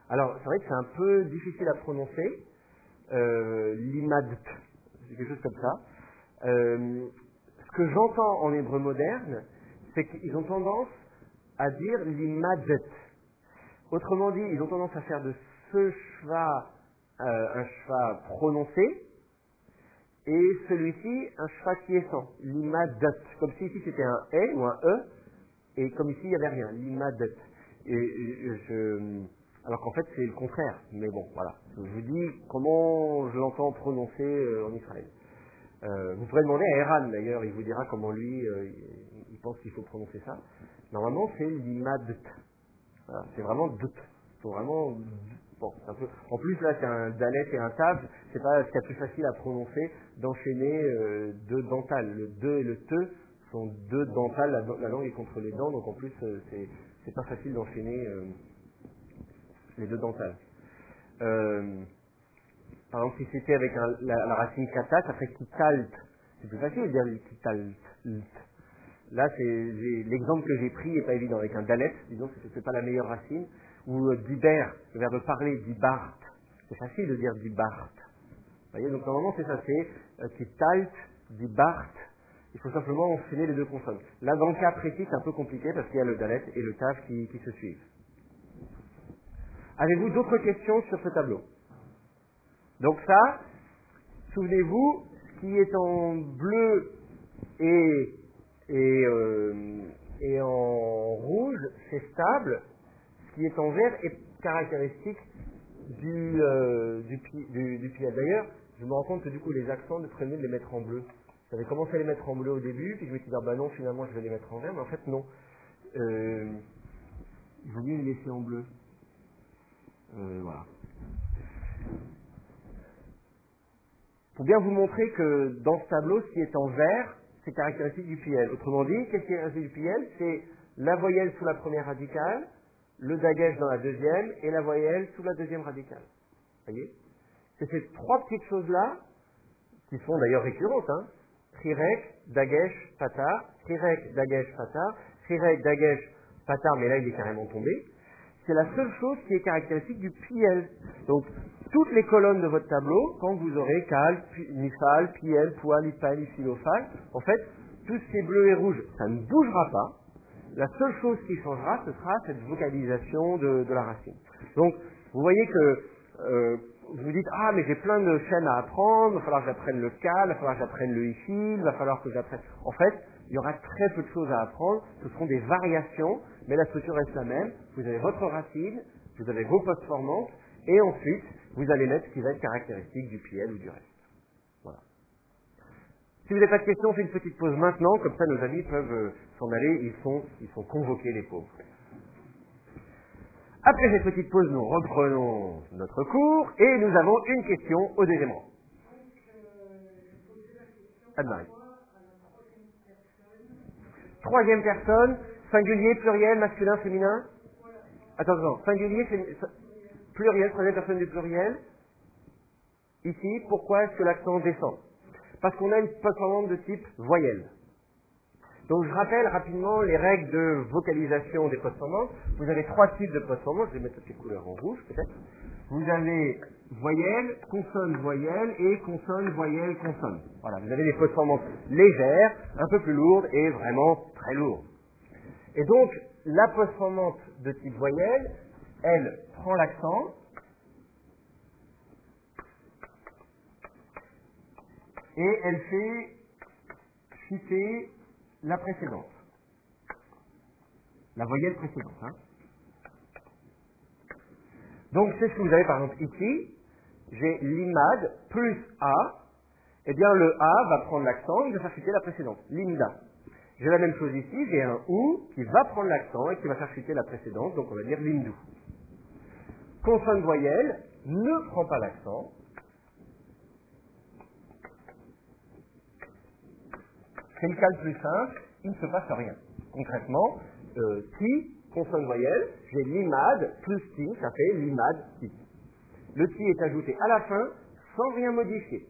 Alors, c'est vrai que c'est un peu difficile à prononcer. L'imad, c'est quelque chose comme ça. Ce que j'entends en hébreu moderne, c'est qu'ils ont tendance à dire l'imadet. Autrement dit, ils ont tendance à faire de ce schwa un schwa prononcé, et celui-ci un schwa quiescent, l'imadet. Comme si ici c'était un E ou un E, et comme ici il n'y avait rien, l'imadet. Alors qu'en fait c'est le contraire, mais bon, voilà. Je vous dis comment je l'entends prononcer en Israël. Vous pourrez demander à Eran d'ailleurs, il vous dira comment lui, il pense qu'il faut prononcer ça. Normalement c'est l'imadet. Voilà, c'est vraiment doute. Il faut vraiment. Bon, un peu. En plus là c'est un dalet et un tav, c'est pas ce qu'il y a plus facile à prononcer d'enchaîner deux dentales. Le de et le te sont deux dentales, la langue est contre les dents, donc en plus c'est pas facile d'enchaîner les deux dentales. Par exemple, si c'était avec la racine kata, ça ferait kitalt. C'est plus facile de dire kitalt. Là, l'exemple que j'ai pris n'est pas évident. Avec un dalet, disons que c'est pas la meilleure racine. Ou diber, le verbe parler, dibart. C'est facile de dire dibart. Vous voyez, donc normalement c'est ça, c'est kitalt, dibart. Il faut simplement enchaîner les deux consonnes. Là, dans le cas précis, c'est un peu compliqué parce qu'il y a le dalet et le tav qui se suivent. Avez-vous d'autres questions sur ce tableau? Donc ça, souvenez-vous, ce qui est en bleu et en rouge, c'est stable. Ce qui est en vert est caractéristique du pied. D'ailleurs, je me rends compte que du coup, les accents ne prenaient de les mettre en bleu. J'avais commencé à les mettre en bleu au début, puis je me suis dit, ah bah non, finalement, je vais les mettre en vert, mais en fait, non. Il vaut mieux les laisser en bleu. Voilà. Pour bien vous montrer que dans ce tableau, ce qui est en vert, c'est caractéristique du PL. Autrement dit, qu'est-ce qui est caractéristique du PL? C'est la voyelle sous la première radicale, le dagesh dans la deuxième, et la voyelle sous la deuxième radicale. Vous voyez? C'est ces trois petites choses-là, qui sont d'ailleurs récurrentes, hein. Chirek, dagesh, patar, chirek, dagesh, patar, chirek, dagesh, patar, mais là il est carrément tombé. C'est la seule chose qui est caractéristique du PL. Donc, toutes les colonnes de votre tableau, quand vous aurez cal, nifal, PL, poil, ifal, ifilofal, en fait, tous ces bleus et rouges, ça ne bougera pas. La seule chose qui changera, ce sera cette vocalisation de la racine. Donc, vous voyez que vous dites, ah, mais j'ai plein de chaînes à apprendre, il va falloir que j'apprenne le cal, il va falloir que j'apprenne le ifil, il va falloir que j'apprenne... En fait, il y aura très peu de choses à apprendre, ce seront des variations, mais la structure reste la même. Vous avez votre racine, vous avez vos postformantes, et ensuite, vous allez mettre ce qui va être caractéristique du PL ou du reste. Voilà. Si vous n'avez pas de questions, on fait une petite pause maintenant, comme ça nos amis peuvent s'en aller, ils sont convoqués les pauvres. Après cette petite pause, nous reprenons notre cours, et nous avons une question au deuxième rang. Anne-Marie. Troisième personne, singulier, pluriel, masculin, féminin. Attention, singulier, pluriel, troisième personne du pluriel. Ici, pourquoi est-ce que l'accent descend? Parce qu'on a une postformante de type voyelle. Donc je rappelle rapidement les règles de vocalisation des postformantes. Vous avez trois types de postformantes, je vais mettre ces couleurs en rouge peut-être. Vous avez voyelle, consonne, voyelle et consonne, voyelle, consonne. Voilà, vous avez des postformantes légères, un peu plus lourdes et vraiment très lourdes. Et donc, la postformante de type voyelle, elle prend l'accent et elle fait chuter la précédente. La voyelle précédente. Hein. Donc, c'est ce que vous avez par exemple ici. J'ai l'imad plus A. Eh bien, le A va prendre l'accent et il va faire chuter la précédente. L'imda. J'ai la même chose ici. J'ai un OU qui va prendre l'accent et qui va faire chuter la précédente. Donc, on va dire l'imdou. Consonne voyelle ne prend pas l'accent. C'est le cas le plus simple, il ne se passe rien. Concrètement, ti, consonne voyelle, j'ai l'imad plus ti, ça fait l'imad ti. Le ti est ajouté à la fin sans rien modifier.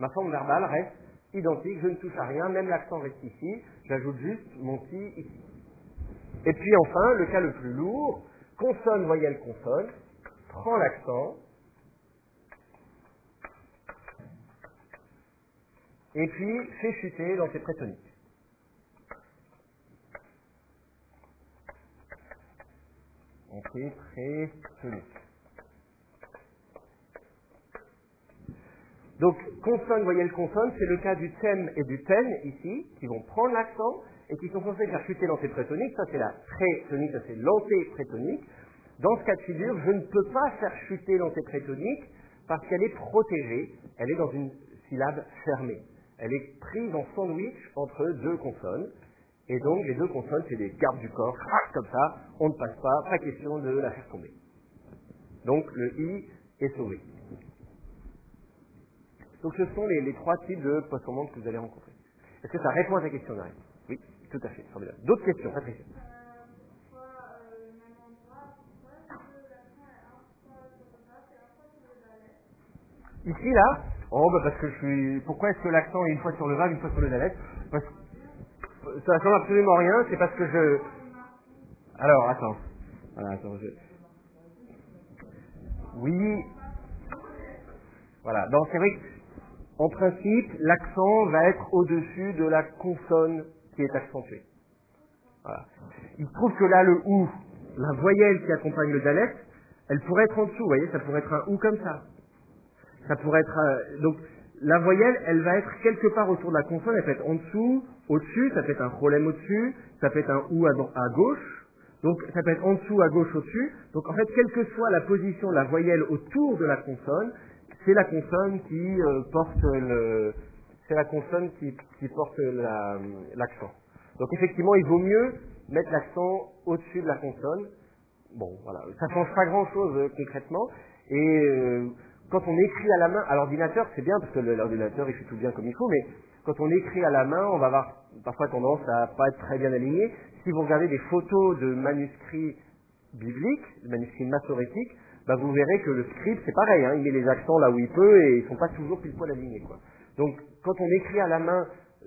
Ma forme verbale reste identique, je ne touche à rien, même l'accent reste ici, j'ajoute juste mon ti ici. Et puis enfin, le cas le plus lourd, consonne voyelle consonne, prend l'accent, et puis fait chuter dans ses prétoniques. On fait prétonique. Donc, consonne, voyelle, consonne, c'est le cas du thème et du ten, ici, qui vont prendre l'accent et qui sont censés faire chuter dans ses prétoniques. Ça, c'est la prétonique, ça, c'est l'antéprétonique. Dans ce cas de figure, je ne peux pas faire chuter l'antéprétonique parce qu'elle est protégée, elle est dans une syllabe fermée. Elle est prise en sandwich entre deux consonnes. Et donc, les deux consonnes, c'est des gardes du corps. Comme ça, on ne passe pas question de la faire tomber. Donc, le I est sauvé. Donc, ce sont les trois types de postformantes que vous allez rencontrer. Est-ce que ça répond à ta question, Marie? Oui, tout à fait. D'autres questions, Patricia? Ici, là, parce que pourquoi est-ce que l'accent est une fois sur le vague, une fois sur le dalet? Parce que ça ne change absolument rien, c'est parce que je... Alors, attends. Oui. Voilà, donc c'est vrai qu'en principe, l'accent va être au-dessus de la consonne qui est accentuée. Voilà. Il se trouve que là, le OU, la voyelle qui accompagne le dalet, elle pourrait être en dessous, vous voyez, ça pourrait être un OU comme ça. Ça pourrait être... donc, la voyelle, elle va être quelque part autour de la consonne, elle peut être en dessous, au-dessus, ça peut être un problème au-dessus, ça peut être un OU à gauche, donc ça peut être en dessous, à gauche, au-dessus. Donc en fait, quelle que soit la position de la voyelle autour de la consonne, c'est la consonne qui porte le... C'est la consonne qui porte l'accent. Donc effectivement, il vaut mieux mettre l'accent au-dessus de la consonne bon, voilà, ça change pas grand-chose concrètement. Et quand on écrit à la main, à l'ordinateur, c'est bien parce que l'ordinateur il fait tout bien comme il faut, mais quand on écrit à la main, on va avoir parfois tendance à pas être très bien aligné. Si vous regardez des photos de manuscrits bibliques, de manuscrits massorétiques, bah vous verrez que le script c'est pareil, hein, il met les accents là où il peut et ils sont pas toujours pile poil alignés, quoi. Donc quand on écrit à la main,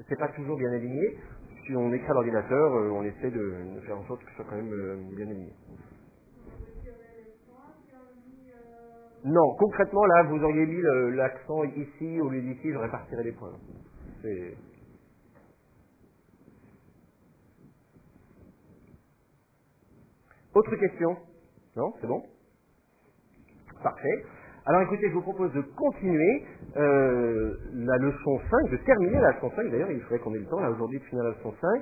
c'est pas toujours bien aligné. Si on écrit à l'ordinateur, on essaie de faire en sorte que ce soit quand même bien aligné. Non, concrètement, là, vous auriez mis l'accent ici, au lieu d'ici, je répartirais les points. C'est... Autre question? Non, c'est bon? Parfait. Alors écoutez, je vous propose de continuer la leçon 5, de terminer la leçon 5. D'ailleurs, il faudrait qu'on ait le temps, là, aujourd'hui, de finir la leçon 5.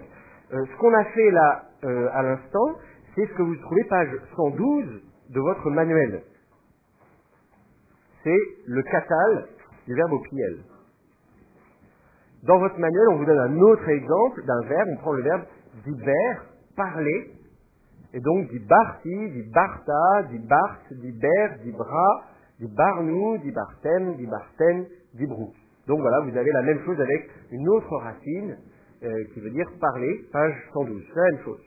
Ce qu'on a fait, là, à l'instant, c'est ce que vous trouvez page 112 de votre manuel. C'est le catal du verbe au pluriel. Dans votre manuel, on vous donne un autre exemple d'un verbe. On prend le verbe diber, parler. Et donc, dibarti, dibarta, dibart, diber, dibra, dibarnou, dibartem, dibarten, dibrou. Donc voilà, vous avez la même chose avec une autre racine qui veut dire parler, page 112. C'est la même chose.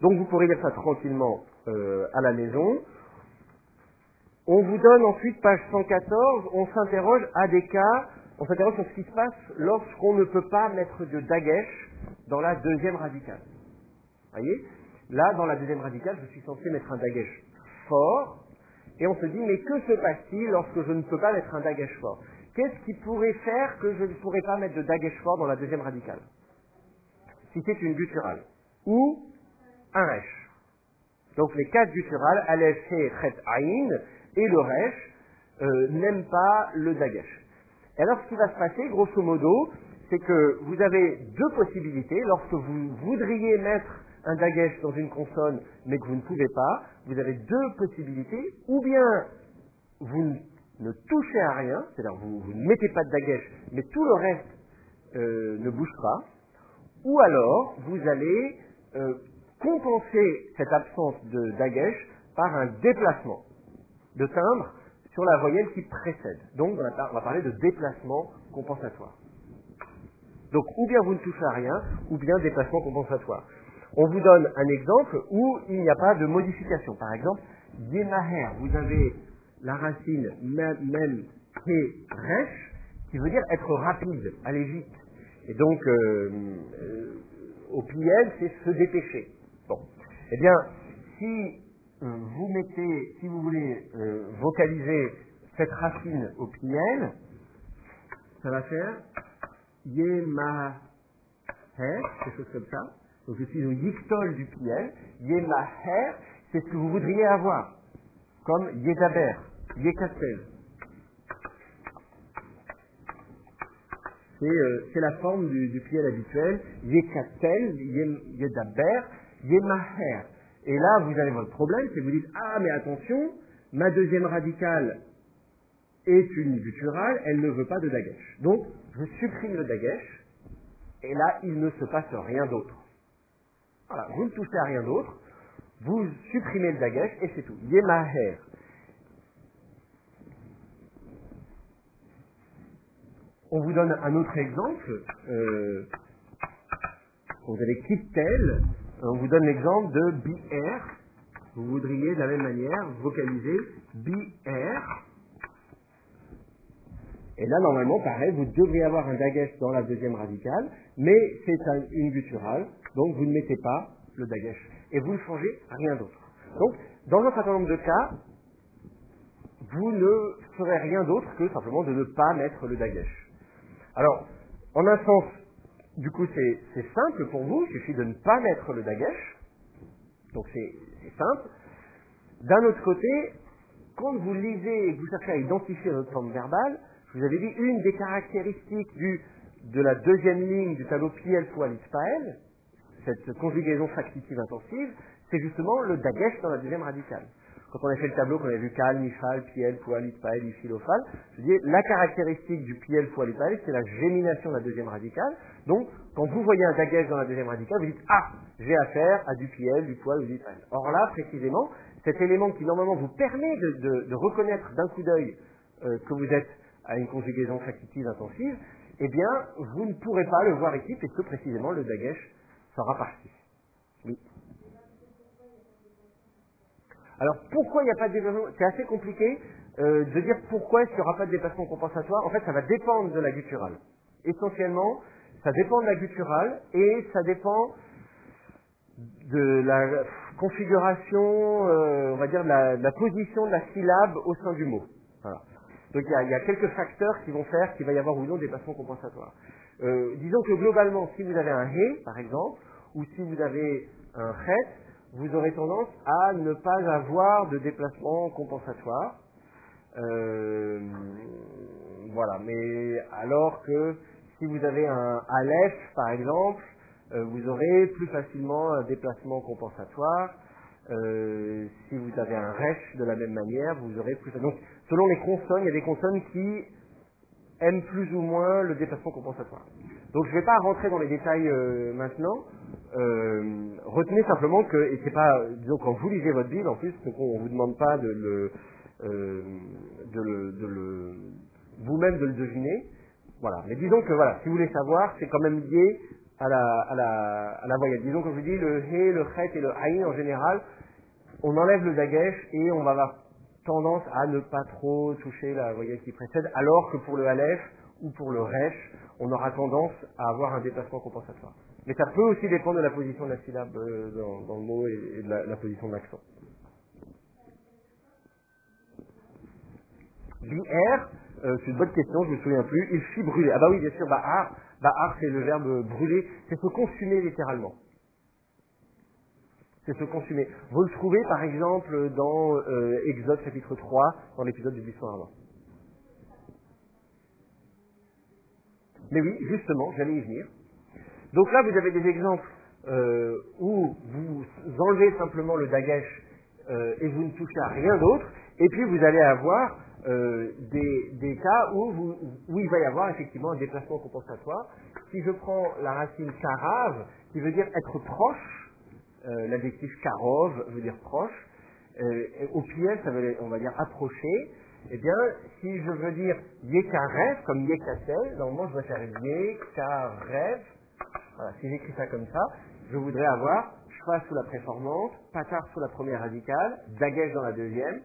Donc vous pourrez lire ça tranquillement à la maison. On vous donne ensuite, page 114, on s'interroge à des cas, on s'interroge sur ce qui se passe lorsqu'on ne peut pas mettre de dagesh dans la deuxième radicale. Voyez? Là, dans la deuxième radicale, je suis censé mettre un dagesh fort, et on se dit, mais que se passe-t-il lorsque je ne peux pas mettre un dagesh fort? Qu'est-ce qui pourrait faire que je ne pourrais pas mettre de dagesh fort dans la deuxième radicale? Si c'est une gutturale, ou un resh. Donc les quatre gutturales, alef, he, chet, aïn, et le resh, n'aiment pas le dagesh. Et alors ce qui va se passer, grosso modo, c'est que vous avez deux possibilités. Lorsque vous voudriez mettre un dagesh dans une consonne, mais que vous ne pouvez pas, vous avez deux possibilités. Ou bien vous ne touchez à rien, c'est-à-dire vous ne mettez pas de dagesh, mais tout le reste ne bouge pas. Ou alors vous allez compenser cette absence de dagesh par un déplacement de timbre sur la voyelle qui précède. Donc on va parler de déplacement compensatoire. Donc ou bien vous ne touchez à rien, ou bien déplacement compensatoire. On vous donne un exemple où il n'y a pas de modification. Par exemple, yemaher, vous avez la racine mem, he, resh, qui veut dire être rapide, aller vite. Et donc, au pliel, c'est se dépêcher. Bon. Eh bien, si vous mettez, si vous voulez vocaliser cette racine au pliel, ça va faire yemaher, quelque chose comme ça. Donc je suis au yictol du pliel. Yemaher, c'est ce que vous voudriez avoir. Comme yedaber, yekatel. C'est la forme du pliel habituel. Yekatel, yedaber, yemaher. Et là, vous avez votre problème, c'est que vous dites, ah, mais attention, ma deuxième radicale est une gutturale, elle ne veut pas de dagesh. Donc, je supprime le dagesh, et là, il ne se passe rien d'autre. Voilà, vous ne touchez à rien d'autre, vous supprimez le dagesh, et c'est tout. Yemaher. On vous donne un autre exemple. Vous avez kittel. On vous donne l'exemple de BR. Vous voudriez de la même manière vocaliser BR. Et là, normalement, pareil, vous devriez avoir un dagesh dans la deuxième radicale, mais c'est une gutturale, donc vous ne mettez pas le dagesh. Et vous ne changez rien d'autre. Donc, dans un certain nombre de cas, vous ne ferez rien d'autre que simplement de ne pas mettre le dagesh. Alors, en un sens, du coup, c'est simple pour vous, il suffit de ne pas mettre le dagesh. Donc c'est simple. D'un autre côté, quand vous lisez et que vous cherchez à identifier votre forme verbale, je vous avais dit, une des caractéristiques de la deuxième ligne du tableau pliel poil ispael, cette conjugaison factitive intensive, c'est justement le dagesh dans la deuxième radicale. Quand on a fait le tableau, qu'on a vu kal, mifal, piel, poil, ispael, ifilofal, je dis la caractéristique du piel, poil, ispael, c'est la gémination de la deuxième radicale. Donc, quand vous voyez un dagesh dans la deuxième radicale, vous dites, ah, j'ai affaire à du piel, du poil ou du ispael. Or là, précisément, cet élément qui normalement vous permet de reconnaître d'un coup d'œil que vous êtes à une conjugaison factitive intensive, eh bien, vous ne pourrez pas le voir ici, puisque précisément le dagesh sera parti. Oui. Alors, pourquoi il n'y a pas de déplacement? C'est assez compliqué de dire pourquoi est-ce qu'il n'y aura pas de déplacement compensatoire. En fait, ça va dépendre de la gutturale. Essentiellement, ça dépend de la gutturale et ça dépend de la configuration, on va dire, de la position de la syllabe au sein du mot. Voilà. Donc il y a quelques facteurs qui vont faire qu'il va y avoir ou non des déplacements compensatoires. Disons que globalement, si vous avez un he, par exemple, ou si vous avez un chet, vous aurez tendance à ne pas avoir de déplacement compensatoire. Voilà, mais alors que si vous avez un aleph, par exemple, vous aurez plus facilement un déplacement compensatoire. Si vous avez un resh de la même manière, vous aurez plus. Donc, selon les consonnes, il y a des consonnes qui aiment plus ou moins le déplacement compensatoire. Donc, je ne vais pas rentrer dans les détails maintenant. Retenez simplement que, et c'est pas, disons, quand vous lisez votre Bible, en plus, on vous demande pas vous-même de le deviner. Voilà. Mais disons que voilà, si vous voulez savoir, c'est quand même lié à la voyelle. Disons que je vous dis le he, le chet et le aïn en général, on enlève le dagesh et on va avoir tendance à ne pas trop toucher la voyelle qui précède, alors que pour le aleph ou pour le resh, on aura tendance à avoir un déplacement compensatoire. Mais ça peut aussi dépendre de la position de la syllabe dans le mot et de la position de l'accent. Bi'er, c'est une bonne question, je me souviens plus. Il fit brûler. Ah bah oui, bien sûr, ba'ar. Ba'ar, c'est le verbe brûler. C'est se consumer littéralement. C'est se consumer. Vous le trouvez par exemple dans Exode chapitre 3, dans l'épisode du buisson ardent. Mais oui, justement, j'allais y venir. Donc là, vous avez des exemples où vous enlevez simplement le dagesh et vous ne touchez à rien d'autre. Et puis vous allez avoir des cas où il va y avoir effectivement un déplacement compensatoire. Si je prends la racine karav, qui veut dire être proche, l'adjectif karov veut dire proche, au pluriel ça veut, on va dire approcher, eh bien si je veux dire yekarev comme yekatel, normalement je dois faire yekarev. Voilà, si j'écris ça comme ça, je voudrais avoir shva sous la préformante, patar sous la première radicale, dagesh dans la deuxième,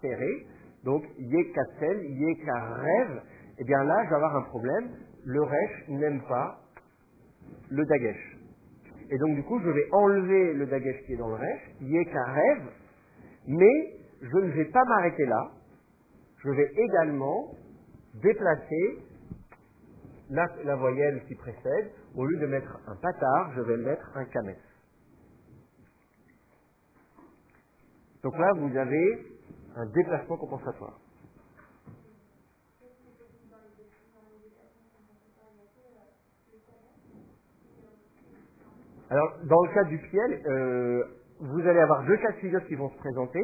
serré. Donc, yekatel, yekarev, eh bien là, je vais avoir un problème. Le resh n'aime pas le dagesh. Et donc, du coup, je vais enlever le dagesh qui est dans le resh, yekarev, mais je ne vais pas m'arrêter là. Je vais également déplacer la voyelle qui précède. Au lieu de mettre un patar, je vais mettre un kamet. Donc là, vous avez un déplacement compensatoire. Alors, dans le cas du piel, vous allez avoir deux cas de figure qui vont se présenter.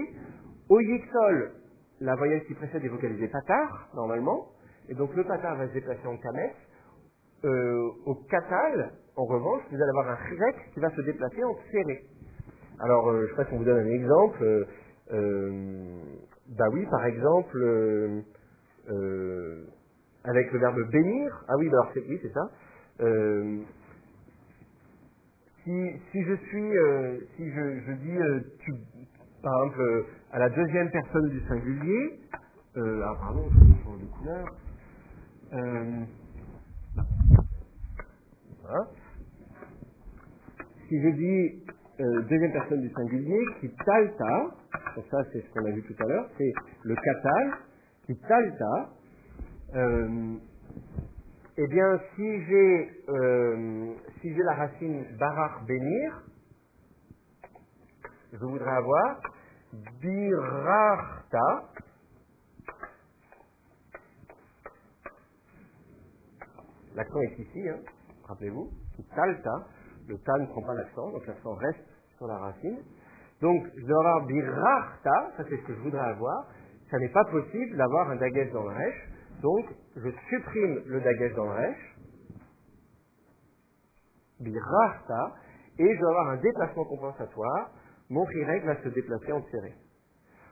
Au yixol, la voyelle qui précède est vocalisée patar, normalement, et donc le patar va se déplacer en kamet. Au katal, en revanche, vous allez avoir un chirek qui va se déplacer en serré. Alors, je ne sais pas si on vous donne un exemple. Bah oui, par exemple, avec le verbe bénir. Ah oui, bah alors oui, c'est ça. Si je suis, si je dis, tu, par exemple, à la deuxième personne du singulier. Ah pardon, je change de couleur. Hein, si je dis deuxième personne du singulier, qui talta, donc ça c'est ce qu'on a vu tout à l'heure, c'est le katal, qui talta, eh bien si j'ai la racine barar bénir, je voudrais avoir birarta, l'accent est ici, hein, rappelez-vous, qui talta, le ta ne prend pas l'accent, donc l'accent reste sur la racine. Donc, je dois avoir birarta, ça c'est ce que je voudrais avoir. Ça n'est pas possible d'avoir un dagesh dans le resh. Donc, je supprime le dagesh dans le resh, birarta, et je dois avoir un déplacement compensatoire. Mon chirek va se déplacer en serré.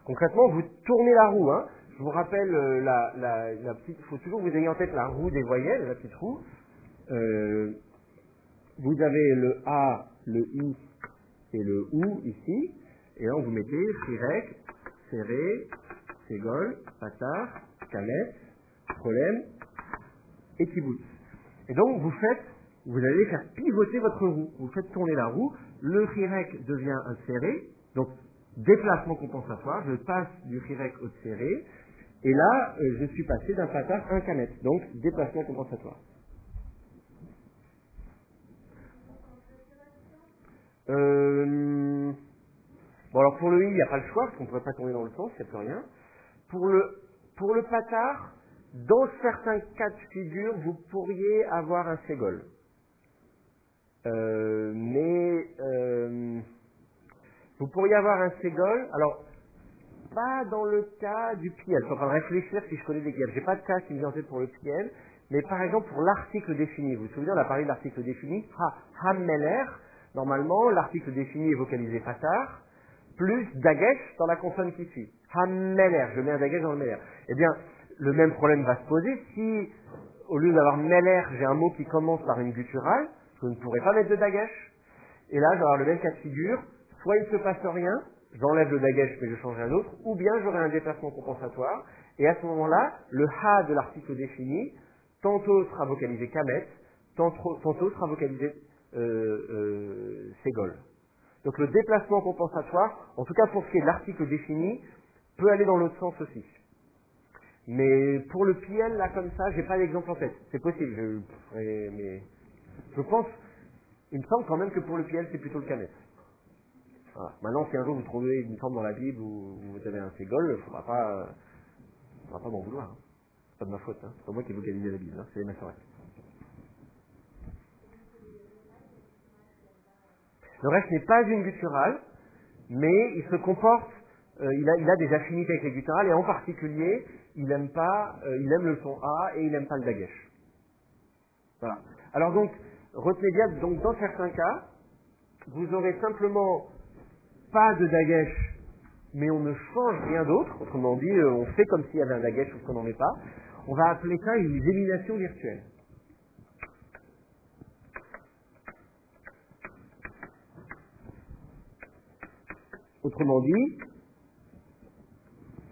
Concrètement, vous tournez la roue. Hein. Je vous rappelle la petite. Il faut toujours que vous ayez en tête la roue des voyelles, la petite roue. Vous avez le A, le I et le OU ici. Et là, vous mettez Chirec, Serré, Ségol, Patard, Camet, Problème et Kibbutz. Et donc, vous allez faire pivoter votre roue. Vous faites tourner la roue. Le Chirec devient un Serré. Donc, déplacement compensatoire. Je passe du Chirec au Serré. Et là, je suis passé d'un Patard à un Camet. Donc, déplacement compensatoire. Bon, alors pour le I, il n'y a pas le choix, parce qu'on ne pourrait pas tourner dans le sens, il n'y a plus rien. Pour le Patard, dans certains cas de figure, vous pourriez avoir un Ségol. Vous pourriez avoir un Ségol, alors, pas dans le cas du Piel. Je suis en train de réfléchir si je connais des Piel. J'ai pas de cas qui me vient en tête pour le Piel, mais par exemple pour l'article défini. Vous vous souvenez, on a parlé de l'article défini, Hammeler. Normalement, l'article défini est vocalisé Patard, plus Dagesh dans la consonne qui suit. Hammeler, je mets un Dagesh dans le Meller. Eh bien, le même problème va se poser si, au lieu d'avoir Meller, j'ai un mot qui commence par une gutturale, je ne pourrais pas mettre de Dagesh. Et là, je vais avoir le même cas de figure, soit il ne se passe rien, j'enlève le Dagesh mais je change un autre, ou bien j'aurai un déplacement compensatoire, et à ce moment-là, le Ha de l'article défini, tantôt sera vocalisé Kamet, tantôt sera vocalisé Ségol. Donc le déplacement compensatoire, en tout cas pour ce qui est de l'article défini, peut aller dans l'autre sens aussi. Mais pour le PL, là comme ça, j'ai pas d'exemple en tête. C'est possible, mais je pense, il me semble quand même que pour le PL, c'est plutôt le Kamet. Voilà. Maintenant, si un jour vous trouvez une forme dans la Bible où vous avez un Ségol, il ne faudra pas m'en vouloir. Hein. C'est pas de ma faute, hein. C'est pas moi qui ai vocalisé la Bible, hein. C'est les Massorètes. Le reste n'est pas une gutturale, mais il se comporte, il a des affinités avec les gutturales, et en particulier, il aime le son A et il n'aime pas le Dagesh. Voilà. Alors donc, retenez bien, donc dans certains cas, vous aurez simplement pas de Dagesh, mais on ne change rien d'autre, autrement dit, on fait comme s'il y avait un Dagesh ou qu'on n'en met pas. On va appeler ça une élimination virtuelle. Autrement dit,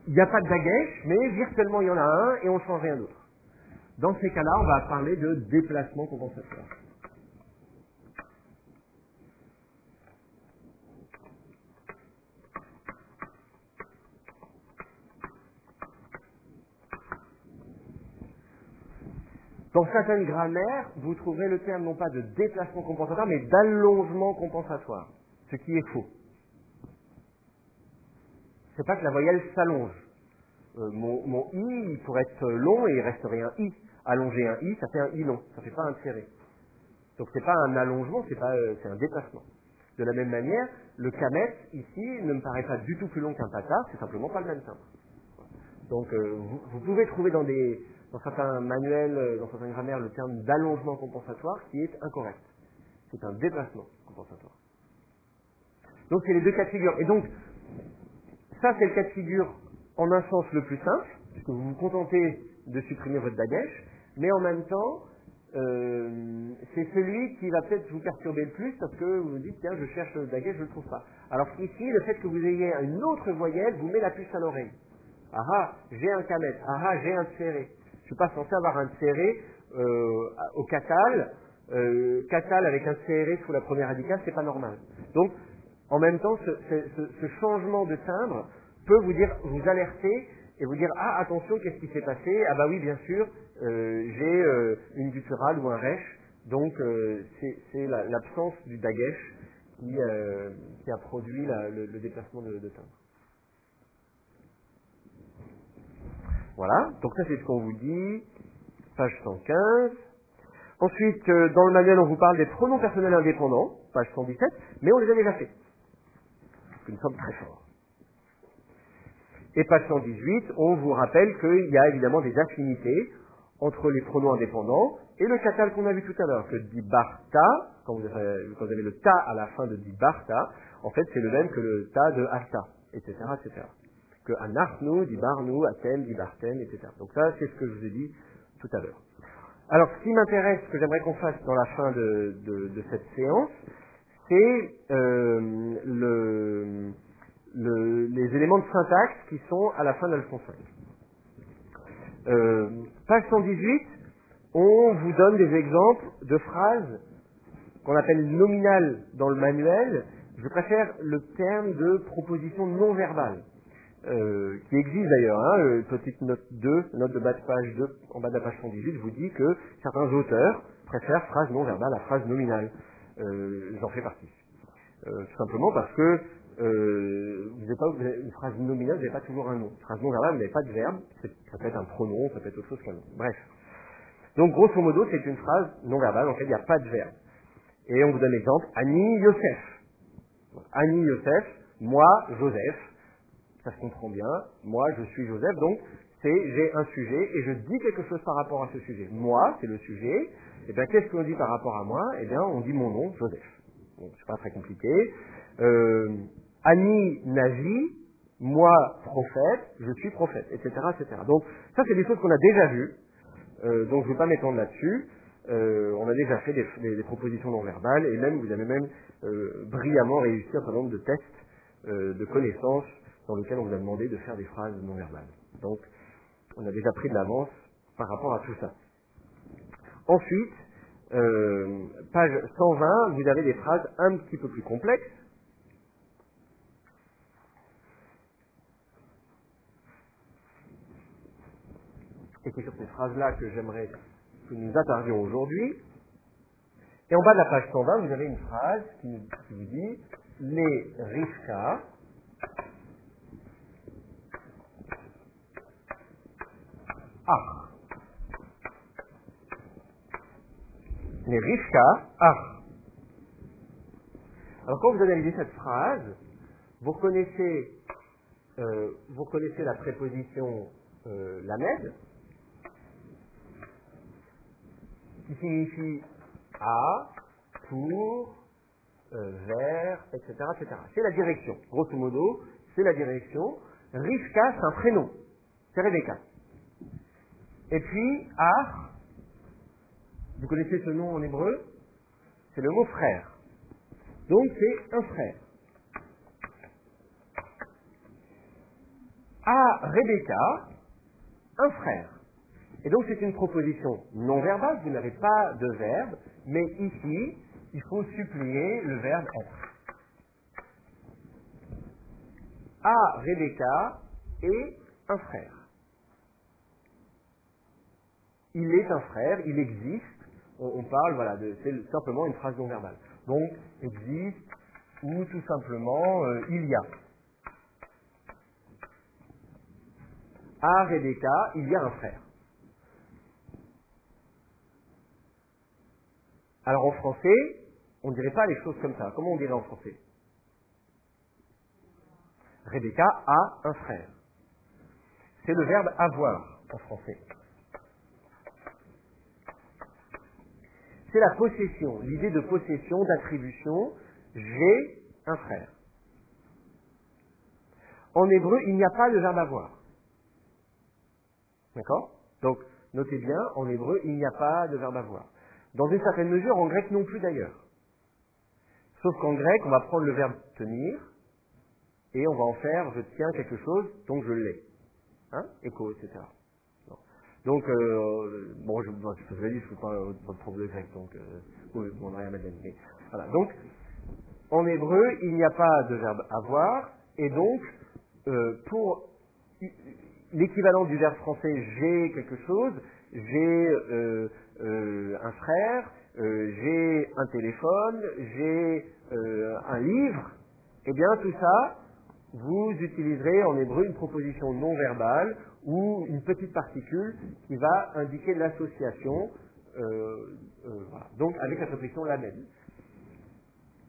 il n'y a pas de Dagesh, mais virtuellement il y en a un et on ne change rien d'autre. Dans ces cas-là, on va parler de déplacement compensatoire. Dans certaines grammaires, vous trouverez le terme non pas de déplacement compensatoire, mais d'allongement compensatoire, ce qui est faux. C'est pas que la voyelle s'allonge. Mon I il pourrait être long et il resterait un I. Allonger un I, ça fait un I long, ça fait pas un serré. Donc c'est pas un allongement, c'est un déplacement. De la même manière, le Kamet ici ne me paraît pas du tout plus long qu'un Patard, c'est simplement pas le même timbre. Donc vous pouvez trouver dans certains manuels, dans certaines grammaires, le terme d'allongement compensatoire qui est incorrect. C'est un déplacement compensatoire. Donc c'est les deux cas de figure. Et donc, ça c'est le cas de figure en un sens le plus simple, puisque vous vous contentez de supprimer votre Dagesh, mais en même temps, c'est celui qui va peut-être vous perturber le plus parce que vous vous dites, tiens, je cherche le Dagesh, je ne le trouve pas. Alors ici, le fait que vous ayez une autre voyelle vous met la puce à l'oreille. Ah, j'ai un Kamet. Ah, j'ai un Tséré. Je ne suis pas censé avoir un Tséré au Katal. Katal avec un Tséré sous la première radicale, c'est pas normal. Donc, en même temps, ce changement de timbre peut vous alerter et vous dire, ah, attention, qu'est-ce qui s'est passé? Ah bah oui, bien sûr, j'ai une gutturale ou un resh. Donc, c'est l'absence du Dagesh qui a produit le déplacement de timbre. Voilà, donc ça c'est ce qu'on vous dit, page 115. Ensuite, dans le manuel, on vous parle des pronoms personnels indépendants, page 117, mais on les a déjà fait. Parce que nous sommes très forts. Et page 118, on vous rappelle qu'il y a évidemment des affinités entre les pronoms indépendants et le katal qu'on a vu tout à l'heure, que dibarta, quand vous avez le ta à la fin de dibarta, en fait c'est le même que le ta de alta, etc., etc. que Anachnu dit Barnu, Atem dit Bartem, etc. Donc ça, c'est ce que je vous ai dit tout à l'heure. Alors, ce qui m'intéresse, ce que j'aimerais qu'on fasse dans la fin de cette séance, c'est les éléments de syntaxe qui sont à la fin de la leçon 5. Page 118, on vous donne des exemples de phrases qu'on appelle nominales dans le manuel. Je préfère le terme de proposition non verbale, qui existe d'ailleurs. Hein, petite note 2, note de bas de page 2, en bas de la page 118, vous dit que certains auteurs préfèrent phrase non verbale à phrase nominale. J'en fais partie. Tout simplement parce que vous avez une phrase nominale, vous n'avez pas toujours un nom. Une phrase non verbale, vous n'avez pas de verbe, ça peut être un pronom, ça peut être autre chose qu'un nom. Bref. Donc, grosso modo, c'est une phrase non verbale, en fait, il n'y a pas de verbe. Et on vous donne l'exemple, Annie Yosef. Annie Yosef, moi, Joseph. Ça se comprend bien. Moi, je suis Joseph, donc j'ai un sujet et je dis quelque chose par rapport à ce sujet. Moi, c'est le sujet. Et bien, qu'est-ce qu'on dit par rapport à moi? Eh bien, on dit mon nom, Joseph. Donc, c'est pas très compliqué. Annie Naji, moi, prophète, je suis prophète, etc., etc. Donc, ça, c'est des choses qu'on a déjà vues. Donc, je ne vais pas m'étendre là-dessus. On a déjà fait des propositions non verbales et même, vous avez même brillamment réussi un certain nombre de tests de connaissances dans lesquels on vous a demandé de faire des phrases non verbales. Donc, on a déjà pris de l'avance par rapport à tout ça. Ensuite, page 120, vous avez des phrases un petit peu plus complexes. Et c'est sur ces phrases-là que j'aimerais que nous attardions aujourd'hui. Et en bas de la page 120, vous avez une phrase qui vous dit « Les Rivka Ach ». Les Rivka Ach. Alors quand vous analysez cette phrase, vous reconnaissez la préposition lamed, qui signifie à, pour, vers, etc., etc. C'est la direction. Grosso modo, c'est la direction. Rivka, c'est un prénom. C'est Rebecca. Et puis, Ach, vous connaissez ce nom en hébreu? C'est le mot frère. Donc, c'est un frère. À Rebecca, un frère. Et donc, c'est une proposition non verbale, vous n'avez pas de verbe, mais ici, il faut supplier le verbe être. À Rebecca et un frère. Il est un frère, il existe. On parle, voilà, c'est simplement une phrase non verbale. Donc, existe ou tout simplement il y a. À Rebecca, il y a un frère. Alors en français, on ne dirait pas les choses comme ça. Comment on dirait en français? Rebecca a un frère. C'est le verbe avoir en français. C'est la possession, l'idée de possession, d'attribution. J'ai un frère. En hébreu, il n'y a pas de verbe avoir. D'accord? Donc, notez bien, en hébreu, il n'y a pas de verbe avoir. Dans une certaine mesure, en grec non plus d'ailleurs. Sauf qu'en grec, on va prendre le verbe tenir et on va en faire je tiens quelque chose, donc je l'ai. Hein? Écho, etc. Non. Donc, bon, je vous l'ai dit, je ne suis pas votre prof de grec, donc, oui, bon, on n'a rien à mettre. Mais, voilà. Donc, en hébreu, il n'y a pas de verbe avoir, et donc, pour l'équivalent du verbe français j'ai quelque chose, j'ai un frère, j'ai un téléphone, j'ai un livre, eh bien tout ça, vous utiliserez en hébreu une proposition non verbale ou une petite particule qui va indiquer l'association, voilà. Donc avec la préposition lamed.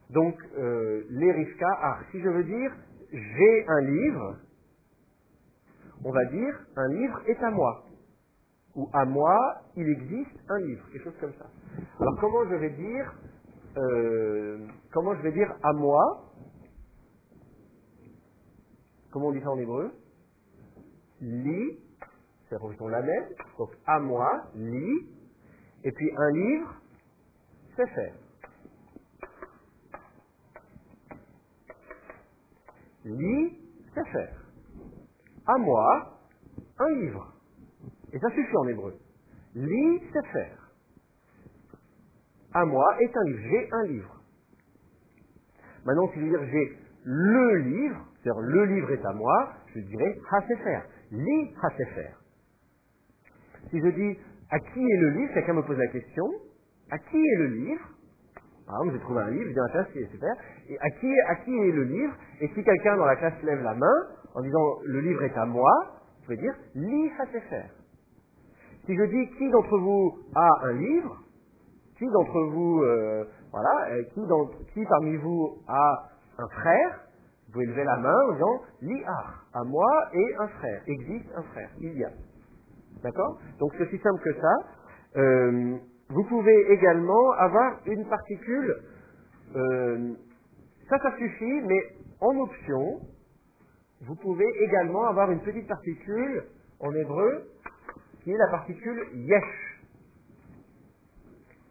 Donc les Rivka, si je veux dire j'ai un livre, on va dire un livre est à moi. Ou à moi, il existe un livre, quelque chose comme ça. Alors comment je vais dire à moi? Comment on dit ça en hébreu? li, c'est la proposition lamed, donc à moi, li, et puis un livre, sefer. Li, sefer. À moi, un livre. Et ça suffit en hébreu. Li, sefer. À moi est un livre. J'ai un livre. Maintenant, si je veux dire j'ai le livre, c'est-à-dire le livre est à moi, je dirais ha-sefer. Li, ha-sefer. Si je dis à qui est le livre, quelqu'un me pose la question, à qui est le livre? Par exemple, j'ai trouvé un livre, je dis à la classe, c'est super, et à qui est le livre? Et si quelqu'un dans la classe lève la main, en disant le livre est à moi, je vais dire li, ha-sefer. Si je dis qui d'entre vous a un livre, qui d'entre vous, qui parmi vous a un frère, vous pouvez lever la main en disant li ach, à moi et un frère, existe un frère, il y a. D'accord? Donc c'est aussi simple que ça. Vous pouvez également avoir une particule, ça suffit, mais en option, vous pouvez également avoir une petite particule en hébreu qui est la particule yesh.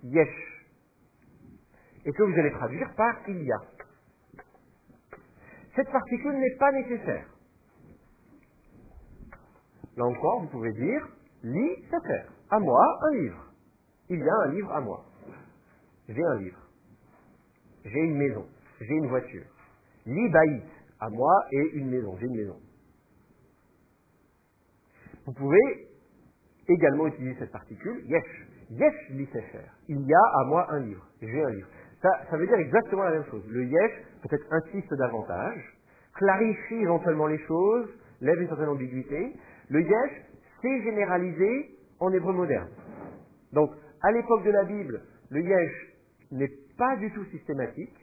Yesh. Et que vous allez traduire par il y a. Cette particule n'est pas nécessaire. Là encore, vous pouvez dire li sefer. À moi, un livre. Il y a un livre à moi. J'ai un livre. J'ai une maison. J'ai une voiture. Li baït. À moi et une maison. J'ai une maison. Vous pouvez également utiliser cette particule yesh. Yesh li sefer. Il y a à moi un livre. J'ai un livre. Ça veut dire exactement la même chose. Le yesh peut-être insiste davantage, clarifie éventuellement les choses, lève une certaine ambiguïté. Le yesh, c'est généralisé en hébreu moderne. Donc, à l'époque de la Bible, le yesh n'est pas du tout systématique.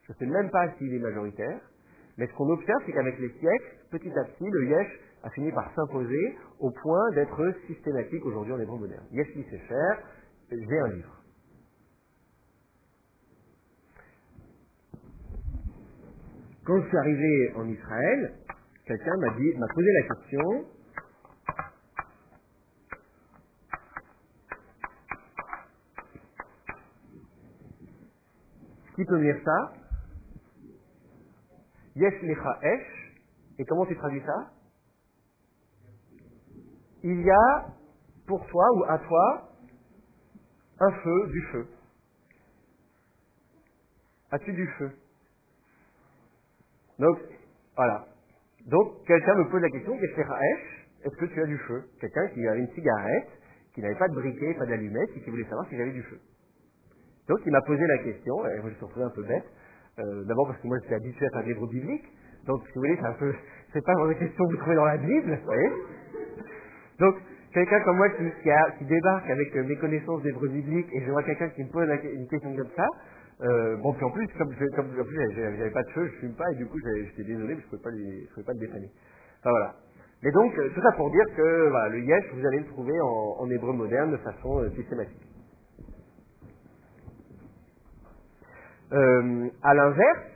Je ne sais même pas s'il est majoritaire. Mais ce qu'on observe, c'est qu'avec les siècles, petit à petit, le yesh a fini par s'imposer au point d'être systématique aujourd'hui en hébreu moderne. Yesh li sefer, j'ai un livre. Quand je suis arrivé en Israël, quelqu'un m'a posé la question. Qui peut me lire ça? Yesh lecha esh. Et comment tu traduis ça? Il y a pour toi ou à toi un feu, du feu. As-tu du feu? Donc, voilà. Donc, quelqu'un me pose la question, Yesh lecha esh, est-ce que tu as du feu? Quelqu'un qui avait une cigarette, qui n'avait pas de briquet, pas d'allumette, et qui voulait savoir si j'avais du feu. Donc, il m'a posé la question, et moi je me suis retrouvé un peu bête. D'abord parce que moi j'étais habitué à faire de l'hébreu biblique, donc si vous voulez, c'est pas vraiment des questions que vous trouvez dans la Bible, vous voyez. Donc, quelqu'un comme moi qui débarque avec mes connaissances d'hébreu biblique, et je vois quelqu'un qui me pose une question comme ça, puis en plus, comme j'avais pas de feu, je fume pas, et du coup j'étais désolé, mais je pouvais pas le dépanner. Enfin voilà. Mais donc, tout ça pour dire que voilà, le yesh, vous allez le trouver en hébreu moderne de façon systématique. À l'inverse,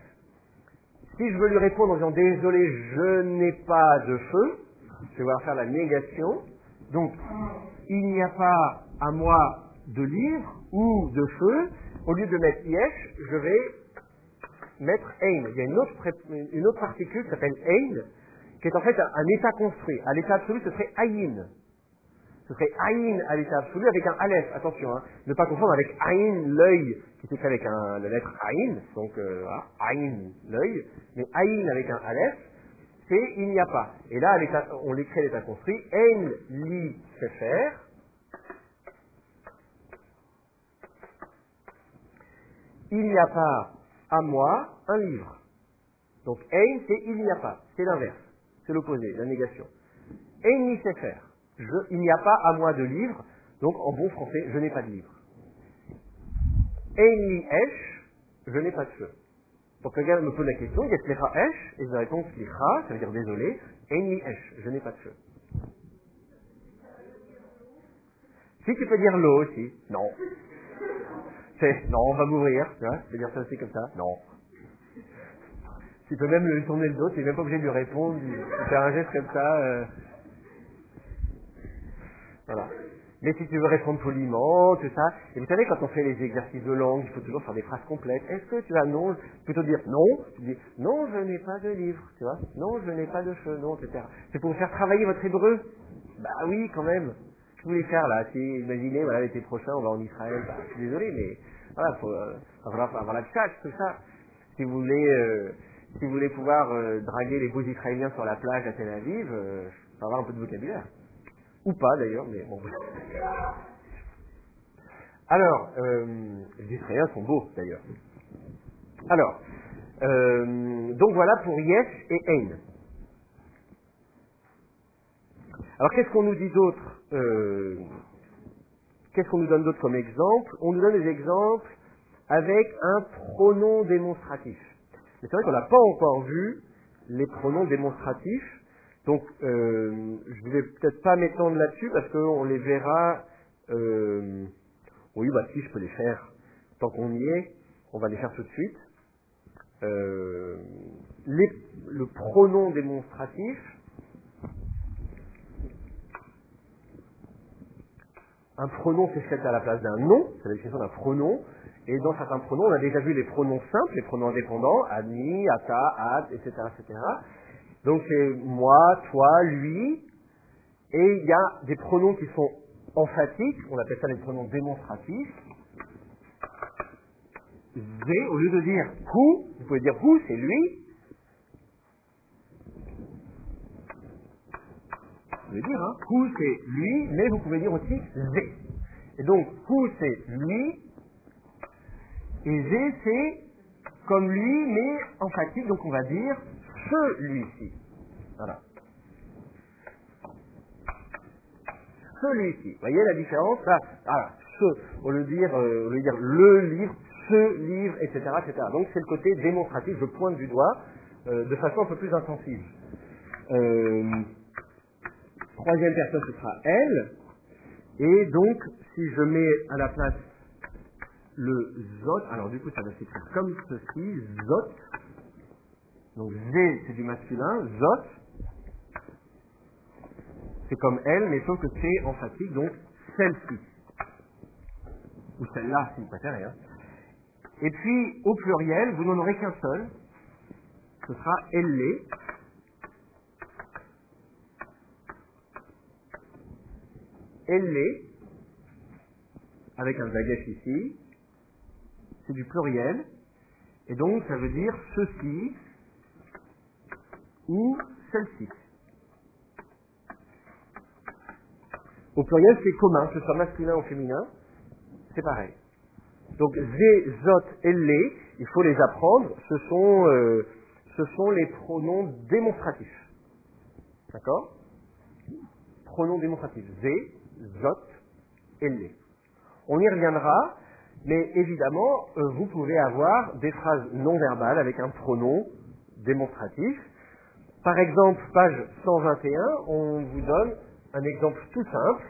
si je veux lui répondre en disant désolé, je n'ai pas de feu, je vais devoir faire la négation. Donc, il n'y a pas à moi de livre ou de feu. Au lieu de mettre yesh, je vais mettre ein. Il y a une autre particule qui s'appelle ein, qui est en fait un état construit. À l'état absolu, ce serait ayin. Ce serait ayin à l'état absolu avec un aleph. Attention, ne pas confondre avec ayin, l'œil, qui s'écrit avec la lettre ayin. Donc, voilà, ayin, l'œil. Mais ayin avec un aleph, c'est il n'y a pas. Et là, on l'écrit à l'état construit. Ein li sefer. Il n'y a pas à moi un livre. Donc, ein, c'est il n'y a pas. C'est l'inverse. C'est l'opposé, la négation. Ein li sefer. Il n'y a pas à moi de livre, donc en bon français, je n'ai pas de livre. Ein li esh, je n'ai pas de feu. Donc quelqu'un me pose la question, yesh lecha esh, et je réponds slicha, ça veut dire désolé, ein li esh, je n'ai pas de feu. Si tu peux dire l'eau aussi, non. Non, on va mourir, tu vois, je peux dire ça aussi comme ça, non. Tu peux même lui tourner le dos, tu n'es même pas obligé de lui répondre, de faire un geste comme ça, Mais si tu veux répondre poliment, tout ça. Et vous savez, quand on fait les exercices de langue, il faut toujours faire des phrases complètes. Est-ce que tu as non? Plutôt dire non. Tu dis non, je n'ai pas de livre, tu vois. Non, je n'ai pas de cheveux, non, etc. C'est pour vous faire travailler votre hébreu. Bah oui, quand même. Je voulais faire là. Si, imaginez, voilà, l'été prochain, on va en Israël. Bah, je suis désolé, mais voilà, faut avoir la tchatch, tout ça. Si vous voulez pouvoir draguer les beaux Israéliens sur la plage à Tel Aviv, faut avoir un peu de vocabulaire. Ou pas d'ailleurs, mais bon. Alors, les Israéliens sont beaux d'ailleurs. Alors, donc voilà pour yes et ein. Alors qu'est-ce qu'on nous dit d'autre Qu'est-ce qu'on nous donne d'autre comme exemple? On nous donne des exemples avec un pronom démonstratif. Mais c'est vrai qu'on n'a pas encore vu les pronoms démonstratifs. Donc, je ne vais peut-être pas m'étendre là-dessus parce qu'on les verra. Oui, bah si, je peux les faire. Tant qu'on y est, on va les faire tout de suite. Le pronom démonstratif. Un pronom, c'est ce qu'il y a à la place d'un nom. C'est la définition d'un pronom. Et dans certains pronoms, on a déjà vu les pronoms simples, les pronoms indépendants, ani, ata, at, etc., etc. Donc c'est moi, toi, lui, et il y a des pronoms qui sont emphatiques, on appelle ça les pronoms démonstratifs. Zé, au lieu de dire who, vous pouvez dire who, c'est lui. Vous pouvez dire, hein, who c'est lui, mais vous pouvez dire aussi zé. Et donc who c'est lui, et zé c'est comme lui, mais emphatique, donc on va dire celui-ci. Voilà. Celui-ci. Vous voyez la différence là, voilà, au lieu de dire le livre, ce livre, etc., etc. Donc c'est le côté démonstratif, je pointe du doigt de façon un peu plus intensive. Troisième personne, ce sera elle. Et donc, si je mets à la place le zot, alors du coup ça va s'écrire comme ceci, zot. Donc zé c'est du masculin, zot c'est comme elle, mais sauf que c'est emphatique, donc celle-ci. Ou celle-là, si vous préférez. Hein. Et puis, au pluriel, vous n'en aurez qu'un seul. Ce sera elle. Elle, avec un dagesh ici. C'est du pluriel. Et donc, ça veut dire ceci ou celle-ci. Au pluriel, c'est commun, que ce soit masculin ou féminin. C'est pareil. Donc, zé, zot, elle, il faut les apprendre. Ce sont les pronoms démonstratifs. D'accord? Pronoms démonstratifs. Zé, zot, elle. On y reviendra, mais évidemment, vous pouvez avoir des phrases non verbales avec un pronom démonstratif. Par exemple, page 121, on vous donne un exemple tout simple,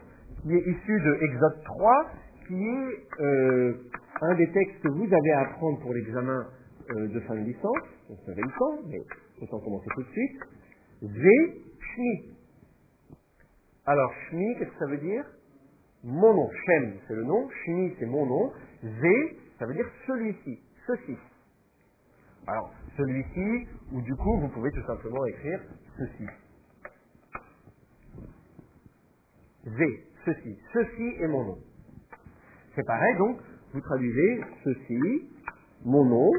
qui est issu de Exode 3, qui est un des textes que vous avez à apprendre pour l'examen de fin de licence. Donc ça fait le temps, mais autant commencer tout de suite. Zé, shmi. Alors, shmi, qu'est-ce que ça veut dire? Mon nom. Shem, c'est le nom. Shmi, c'est mon nom. Zé, ça veut dire celui-ci, ceci. Alors, celui-ci, ou du coup, vous pouvez tout simplement écrire ceci. Zé, ceci. Ceci est mon nom. C'est pareil, donc, vous traduisez ceci, mon nom,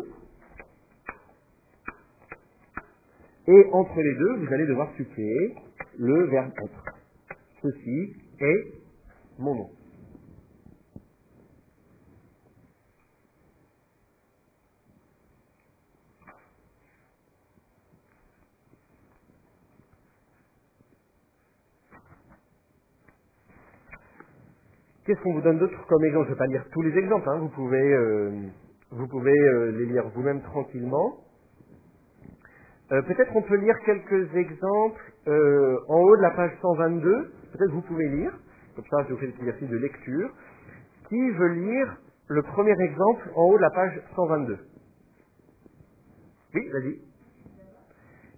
et entre les deux, vous allez devoir suppléer le verbe être. Ceci est mon nom. Qu'est-ce qu'on vous donne d'autre comme exemple? Je ne vais pas lire tous les exemples, hein. Vous pouvez les lire vous-même tranquillement. Peut-être on peut lire quelques exemples en haut de la page 122. Peut-être vous pouvez lire, comme ça je vous fais des exercices de lecture. Qui veut lire le premier exemple en haut de la page 122? Oui, vas-y.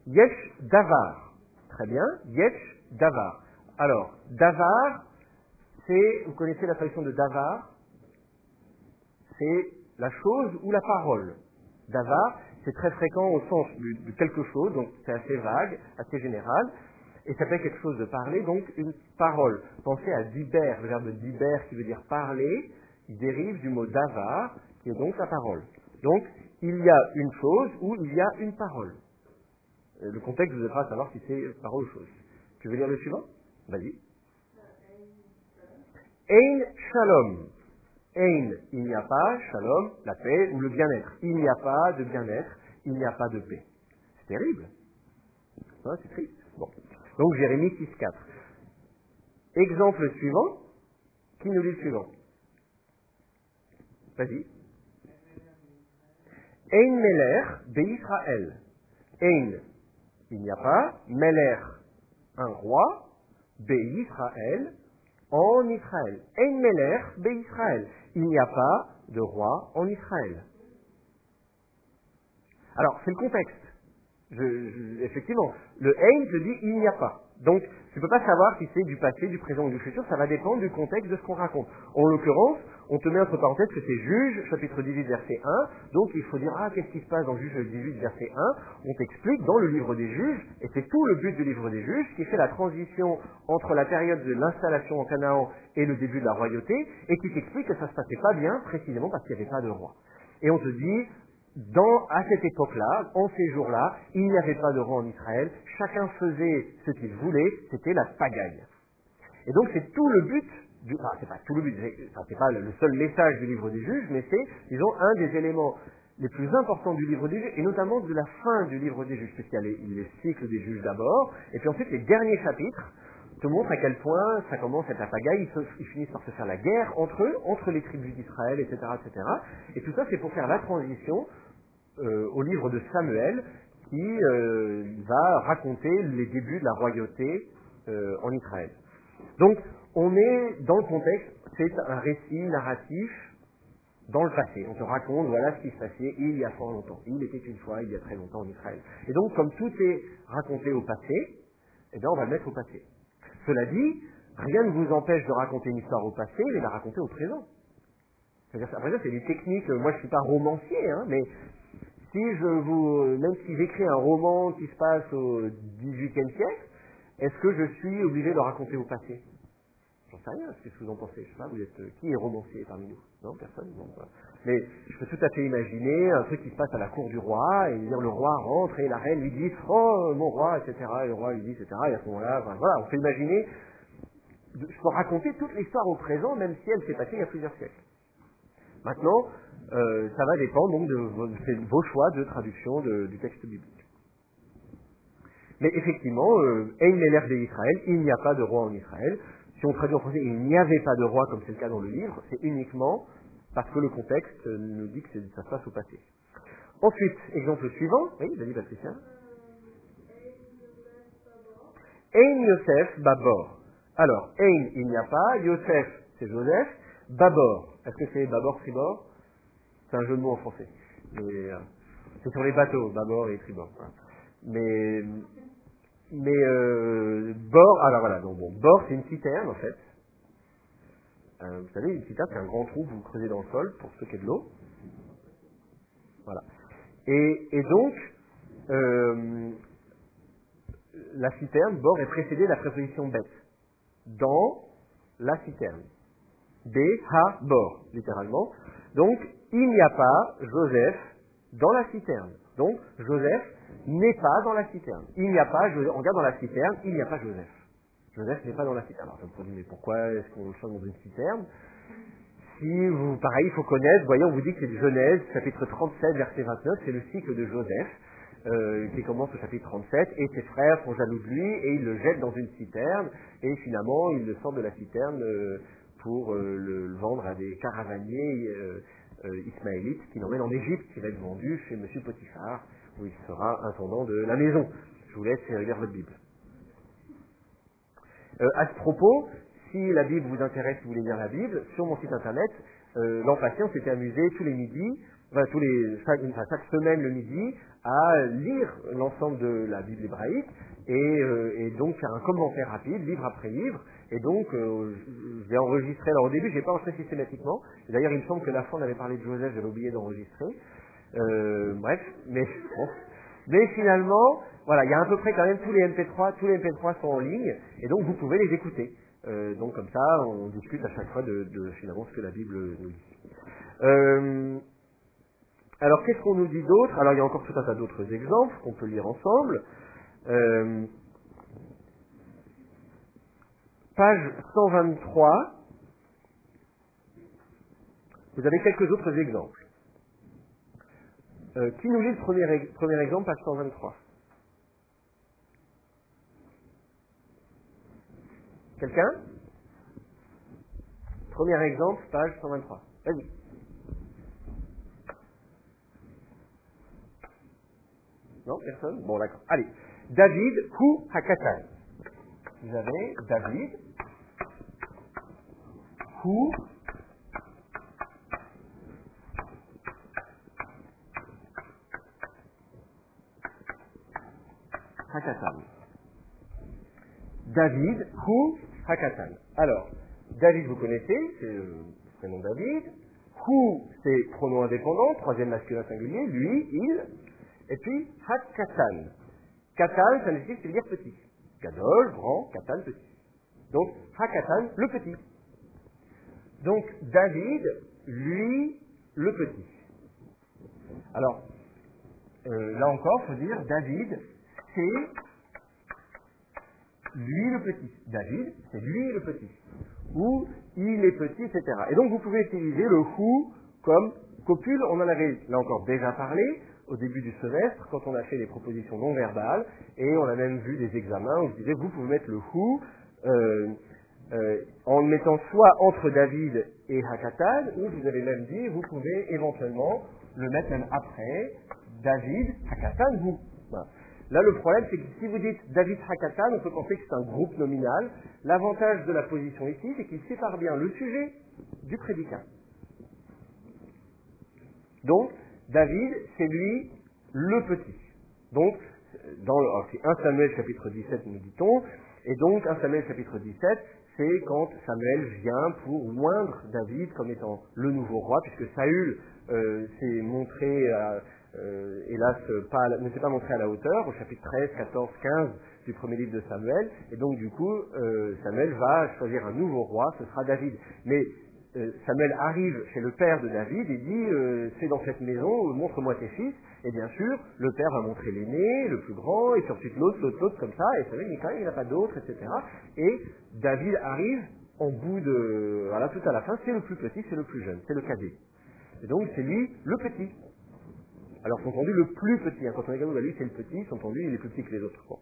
Yesh davar. Très bien. Yesh davar. Alors, davar, vous connaissez la traduction de davar, c'est la chose ou la parole. Davar, c'est très fréquent au sens de quelque chose, donc c'est assez vague, assez général, et ça fait quelque chose de parler, donc une parole. Pensez à diber, le verbe diber qui veut dire parler, il dérive du mot davar, qui est donc la parole. Donc, il y a une chose ou il y a une parole. Le contexte vous aidera à savoir si c'est parole ou chose. Tu veux lire le suivant? Vas-y. Ein shalom. Ein, il n'y a pas, shalom, la paix ou le bien-être. Il n'y a pas de bien-être, il n'y a pas de paix. C'est terrible. Hein, c'est triste. Bon. Donc Jérémie 6.4. Exemple suivant. Qui nous lit le suivant? Vas-y. Ein meler be'Israël. Ein, il n'y a pas. Meler, un roi. Be'Israël, en Israël. Ein meler be'Israël. Il n'y a pas de roi en Israël. Alors, c'est le contexte. Effectivement, le ein te dit il n'y a pas. Donc, tu ne peux pas savoir si c'est du passé, du présent ou du futur, ça va dépendre du contexte de ce qu'on raconte. En l'occurrence, on te met entre parenthèses que c'est Juge, chapitre 18, verset 1, donc il faut dire, qu'est-ce qui se passe dans Juge 18, verset 1? On t'explique dans le livre des Juges, et c'est tout le but du livre des Juges, qui fait la transition entre la période de l'installation en Canaan et le début de la royauté, et qui t'explique que ça se passait pas bien, précisément parce qu'il n'y avait pas de roi. Et on te dit, à cette époque-là, en ces jours-là, il n'y avait pas de roi en Israël, chacun faisait ce qu'il voulait, c'était la pagaille. Et donc c'est tout le but, c'est pas tout le but, c'est pas le seul message du livre des Juges, mais c'est, disons, un des éléments les plus importants du livre des Juges, et notamment de la fin du livre des Juges, puisqu'il y a les cycles des Juges d'abord, et puis ensuite les derniers chapitres te montrent à quel point ça commence à être la pagaille, ils finissent par se faire la guerre entre eux, entre les tribus d'Israël, etc., etc. Et tout ça, c'est pour faire la transition au livre de Samuel, qui va raconter les débuts de la royauté en Israël. Donc, on est dans le contexte, c'est un récit narratif dans le passé. On te raconte, voilà ce qui se passait il y a fort longtemps. Il était une fois, il y a très longtemps en Israël. Et donc, comme tout est raconté au passé, eh bien, on va le mettre au passé. Cela dit, rien ne vous empêche de raconter une histoire au passé, mais de la raconter au présent. C'est-à-dire, après ça, c'est des techniques, moi je suis pas romancier, mais si même si j'écris un roman qui se passe au XVIIIe siècle, est-ce que je suis obligé de le raconter au passé? J'en sais rien, qu'est-ce que vous en pensez? Je sais pas, qui est romancier parmi nous? Non, personne? Non, voilà. Mais je peux tout à fait imaginer un truc qui se passe à la cour du roi, et dire le roi rentre et la reine lui dit oh mon roi, etc. Et le roi lui dit, etc. Et à ce moment-là, voilà, on peut imaginer, je peux raconter toute l'histoire au présent, même si elle s'est passée il y a plusieurs siècles. Maintenant, ça va dépendre donc de vos choix de traduction du texte biblique. Mais effectivement, Ein meler d'Israël, il n'y a pas de roi en Israël. Si on traduit en français, il n'y avait pas de roi comme c'est le cas dans le livre, c'est uniquement parce que le contexte nous dit que ça se passe au passé. Ensuite, exemple suivant. Oui, vas-y Patricia. Ein Yosef Babor. Alors, Ein, il n'y a pas. Yosef, c'est Joseph. Babor. Est-ce que c'est Babor, Tribord? C'est un jeu de mots en français. C'est sur les bateaux, Babor et Tribord. Voilà. Mais bord, alors voilà, donc bon, bord c'est une citerne en fait. Vous savez, une citerne c'est un grand trou que vous creusez dans le sol pour stocker de l'eau. Voilà. Et donc, la citerne, bord, est précédée de la préposition bête. Dans la citerne. Ha, bord, littéralement. Donc, il n'y a pas Joseph dans la citerne. Donc, Joseph n'est pas dans la citerne. Il n'y a pas, on regarde dans la citerne, il n'y a pas Joseph. Joseph n'est pas dans la citerne. Alors, vous me dites, mais pourquoi est-ce qu'on le chante dans une citerne? Pareil, il faut connaître, voyez, on vous dit que c'est Genèse, chapitre 37, verset 29, c'est le cycle de Joseph, qui commence au chapitre 37, et ses frères sont jaloux de lui, et ils le jettent dans une citerne, et finalement, ils le sortent de la citerne pour le vendre à des caravaniers ismaélites qui l'emmènent en Égypte, qui va être vendu chez M. Potiphar, où il sera intendant de la maison. Je vous laisse lire votre Bible. À ce propos, si la Bible vous intéresse, si vous voulez lire la Bible, sur mon site internet, l'an passé, on s'était amusé tous les midis enfin, chaque semaine le midi, à lire l'ensemble de la Bible hébraïque et donc faire un commentaire rapide, livre après livre. Et donc, je vais enregistrer. Alors au début, je n'ai pas enregistré systématiquement. D'ailleurs, il me semble que la fois on avait parlé de Joseph, j'avais oublié d'enregistrer. Bref, mais bon. Mais finalement, voilà, il y a à peu près quand même tous les MP3 sont en ligne, et donc vous pouvez les écouter. Donc comme ça, on discute à chaque fois de finalement ce que la Bible nous dit. Alors qu'est-ce qu'on nous dit d'autre? Alors il y a encore tout un tas d'autres exemples qu'on peut lire ensemble. Page 123, vous avez quelques autres exemples. Qui nous lit le premier exemple, page 123? Quelqu'un? Premier exemple, page 123. Vas-y. Non, personne? Bon, d'accord. Allez. David, Hu Hakatan. Vous avez David, Hu Hakatan. David, Hu Hakatan. Alors, David, vous connaissez, c'est le prénom David. Hu, c'est pronom indépendant, troisième masculin singulier, lui, il. Et puis, Hakatan. Katan, ça nécessite, c'est dire petit. Gadol, grand, Katan, petit. Donc, Hakatan, le petit. Donc, David, lui, le petit. Alors, là encore, il faut dire, David, c'est lui le petit. David, c'est lui le petit. Ou il est petit, etc. Et donc, vous pouvez utiliser le who comme copule. On en avait, là encore, déjà parlé au début du semestre, quand on a fait les propositions non verbales, et on a même vu des examens où je disais, vous pouvez mettre le who en le mettant soit entre David et Hakatan, ou vous avez même dit, vous pouvez éventuellement le mettre même après David, Hakatan, vous. Voilà. Là, le problème, c'est que si vous dites David Hakatan, on peut penser que c'est un groupe nominal. L'avantage de la position ici, c'est qu'il sépare bien le sujet du prédicat. Donc, David, c'est lui le petit. Donc, c'est 1 Samuel chapitre 17, nous dit-on, et donc 1 Samuel chapitre 17, c'est quand Samuel vient pour oindre David comme étant le nouveau roi, puisque Saül s'est montré, hélas, ne s'est pas montré à la hauteur, au chapitre 13, 14, 15 du premier livre de Samuel, et donc du coup, Samuel va choisir un nouveau roi, ce sera David. Mais Samuel arrive chez le père de David et dit c'est dans cette maison, montre-moi tes fils. Et bien sûr, le père va montrer l'aîné, le plus grand, et puis ensuite l'autre, comme ça, et Samuel dit quand même il n'y en a pas d'autres, etc. Et David arrive en bout de... Voilà, tout à la fin, c'est le plus petit, c'est le plus jeune, c'est le cadet. Et donc c'est lui le petit. Alors, sont entendu le plus petit. Hein. Quand on regarde, lui c'est le petit, sont entendu il est plus petit que les autres. Bon.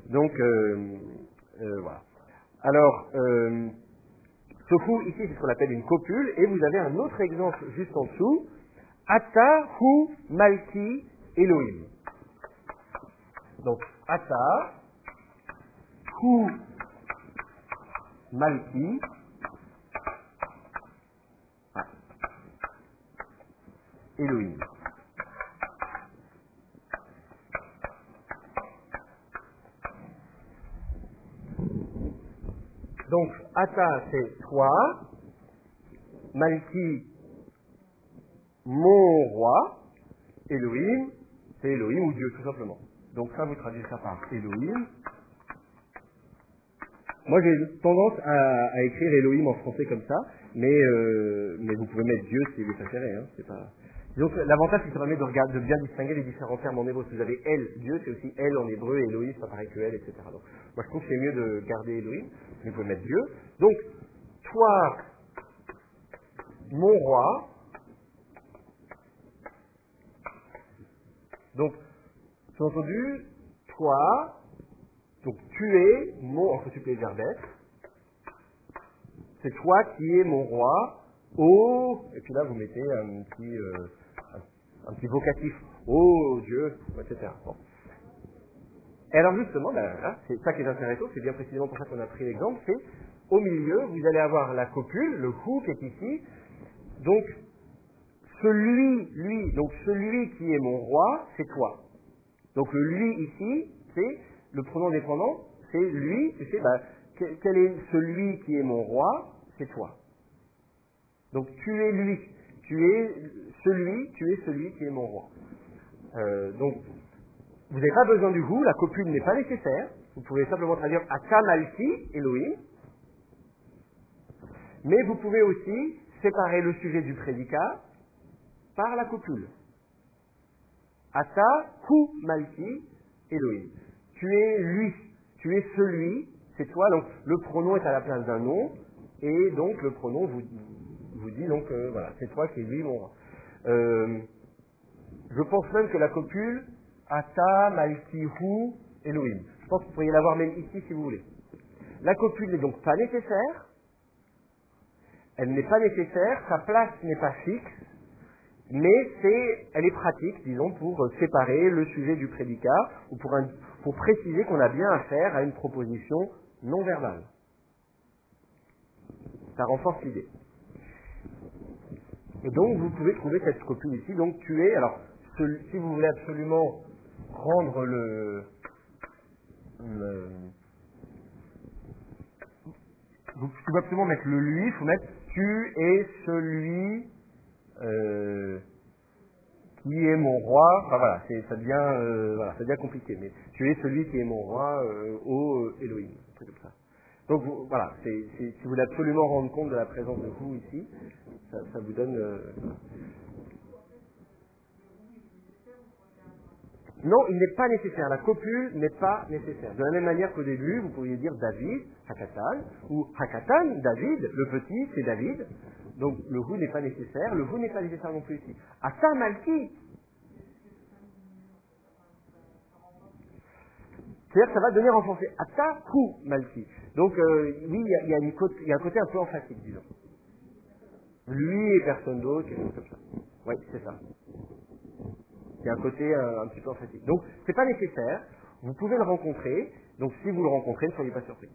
Donc, voilà. Alors, ce fou, ici, c'est ce qu'on appelle une copule, et vous avez un autre exemple juste en dessous, Ata, Hu, Malki, Elohim. Donc, Ata, Hu, Malki, Elohim. Donc, Ata, c'est toi, Malki, mon roi, Elohim, c'est Elohim ou Dieu, tout simplement. Donc ça, vous traduisez ça par Elohim. Moi, j'ai tendance à écrire Elohim en français comme ça, mais vous pouvez mettre Dieu si vous préférez. Hein, c'est pas... Donc l'avantage, c'est que ça permet de bien distinguer les différents termes en hébreu. Si vous avez El, Dieu, c'est aussi El en hébreu, et Elohim, c'est pas pareil que El, etc. Donc, moi, je trouve que c'est mieux de garder Elohim, mais vous pouvez mettre Dieu. Donc, toi, mon roi. Donc, c'est entendu, toi, donc tu es mon, enfin tu peux le verbe être, c'est toi qui es mon roi, oh, et puis là vous mettez un petit vocatif, oh Dieu, etc. Bon. Et alors justement, là, c'est ça qui est intéressant, c'est bien précisément pour ça qu'on a pris l'exemple, c'est au milieu, vous allez avoir la copule, le who qui est ici, donc celui, donc celui qui est mon roi, c'est toi. Donc le lui ici, c'est le pronom dépendant, c'est lui, tu sais, quel est celui qui est mon roi, c'est toi. Donc tu es lui, tu es celui qui est mon roi. Donc vous n'avez pas besoin du vous, la copule n'est pas nécessaire, vous pouvez simplement traduire Ata Malki, Elohim, mais vous pouvez aussi séparer le sujet du prédicat par la copule. Ata Ku Malki, Elohim. Tu es lui, tu es celui, c'est toi, donc le pronom est à la place d'un nom, et donc le pronom vous dit donc voilà, c'est toi qui es lui, mon roi. Je pense même que la copule, Ata, Malki, Hu, Elohim. Je pense que vous pourriez l'avoir même ici si vous voulez. La copule n'est donc pas nécessaire, elle n'est pas nécessaire, sa place n'est pas fixe, mais elle est pratique, disons, pour séparer le sujet du prédicat, ou pour préciser qu'on a bien affaire à une proposition non verbale. Ça renforce l'idée. Et donc, vous pouvez trouver cette copule ici. Donc, tu es, alors, si vous voulez absolument rendre vous pouvez absolument mettre le lui, il faut mettre tu es celui qui est mon roi. Enfin voilà, ça devient compliqué, mais tu es celui qui est mon roi, ô Elohim, un truc comme ça. Donc voilà, si vous voulez absolument rendre compte de la présence de vous ici, ça vous donne... Non, il n'est pas nécessaire. La copule n'est pas nécessaire. De la même manière qu'au début, vous pourriez dire David, Hakatan, ou Hakatan, David, le petit, c'est David. Donc le vous n'est pas nécessaire. Le vous n'est pas nécessaire non plus ici. Ata Malki. C'est-à-dire que ça va devenir renforcé. Ata Ku Malki. Donc oui, il y a un côté un peu emphatique, disons. Lui et personne d'autre, quelque chose comme ça. Oui, c'est ça. Il y a un côté un petit peu emphatique. Donc, c'est pas nécessaire. Vous pouvez le rencontrer. Donc, si vous le rencontrez, ne soyez pas surpris.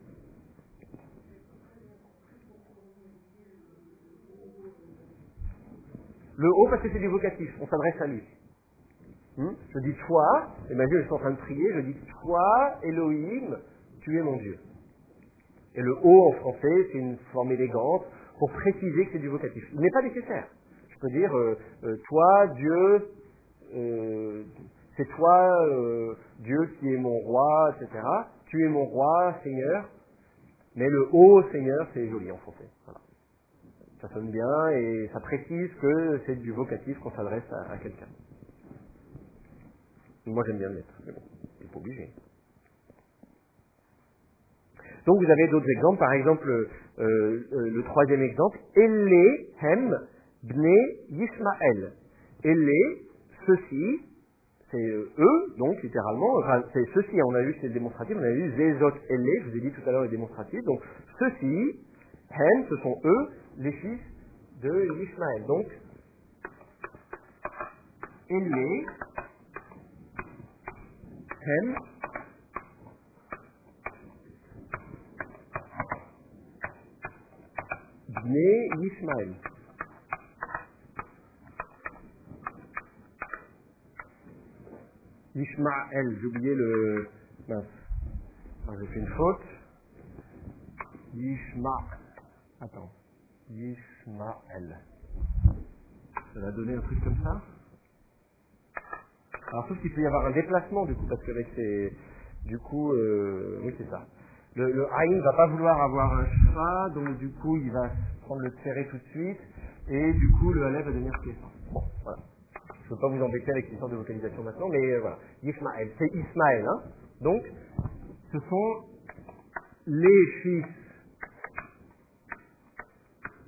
Le haut, parce que c'est du vocatif. On s'adresse à lui. Je dis toi, et ma Dieu, je suis en train de prier, je dis toi, Elohim, tu es mon Dieu. Et le haut en français, c'est une forme élégante pour préciser que c'est du vocatif. Il n'est pas nécessaire. Je peux dire toi, Dieu, c'est toi, Dieu qui est mon roi, etc. Tu es mon roi, Seigneur. Mais le haut Seigneur, c'est joli en français. Voilà. Ça sonne bien et ça précise que c'est du vocatif qu'on s'adresse à quelqu'un. Moi j'aime bien le mettre, mais bon, il n'est pas obligé. Donc vous avez d'autres exemples, par exemple le troisième exemple, Elehem Bnei Yismael. Ele, ceci, c'est eux, donc littéralement, enfin, c'est ceci, on a vu c'est le démonstratif, on a vu Zezot Ele, je vous ai dit tout à l'heure le démonstratif, donc ceci, Hem, ce sont eux, les fils de Yismaël. Donc, Ele, Hem, Bnei Yismaël. Yishmael, j'ai oublié le... Mince. J'ai fait une faute. Attends. Yishmael. Ça va donner un truc comme ça. Alors, sauf qu'il peut y avoir un déplacement, du coup, parce qu'avec ces... Du coup, oui, c'est ça. Le Aïn ne va pas vouloir avoir un Shfa, donc du coup, il va prendre le serré tout de suite, et du coup, le Aleph va devenir Kéfa. Bon, voilà. Je ne veux pas vous embêter avec l'histoire de vocalisation maintenant, mais voilà. Yishmael, c'est Ismaël, hein. Donc, ce sont les fils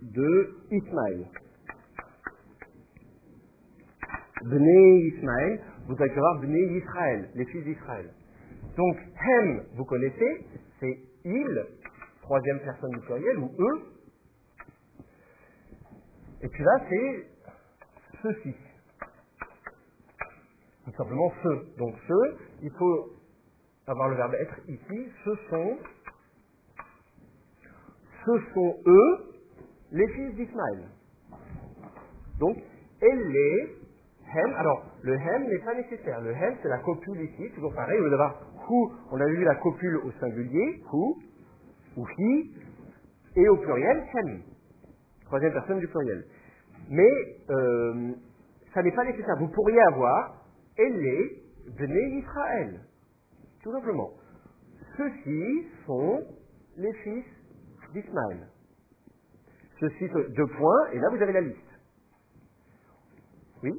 de Ismaël. Bnei Ismaël, vous allez voir Bnei Israël, les fils d'Israël. Donc, Hem, vous connaissez, c'est il, troisième personne du pluriel, ou eux. Et puis là, c'est ceux-ci. Tout simplement ceux. Donc ceux, il faut avoir le verbe être ici. Ce sont eux, les fils d'Ismaël. Donc, elle est, hem. Alors, le hem n'est pas nécessaire. Le hem, c'est la copule ici, toujours pareil. Au lieu d'avoir who, on a vu la copule au singulier, who, ou he, et au pluriel, hem. Troisième personne du pluriel. Mais, ça n'est pas nécessaire. Vous pourriez avoir, elle est, Bnei Israël. Tout simplement. Ceux-ci sont les fils d'Ismaël. Ceux-ci, deux points, et là vous avez la liste. Oui?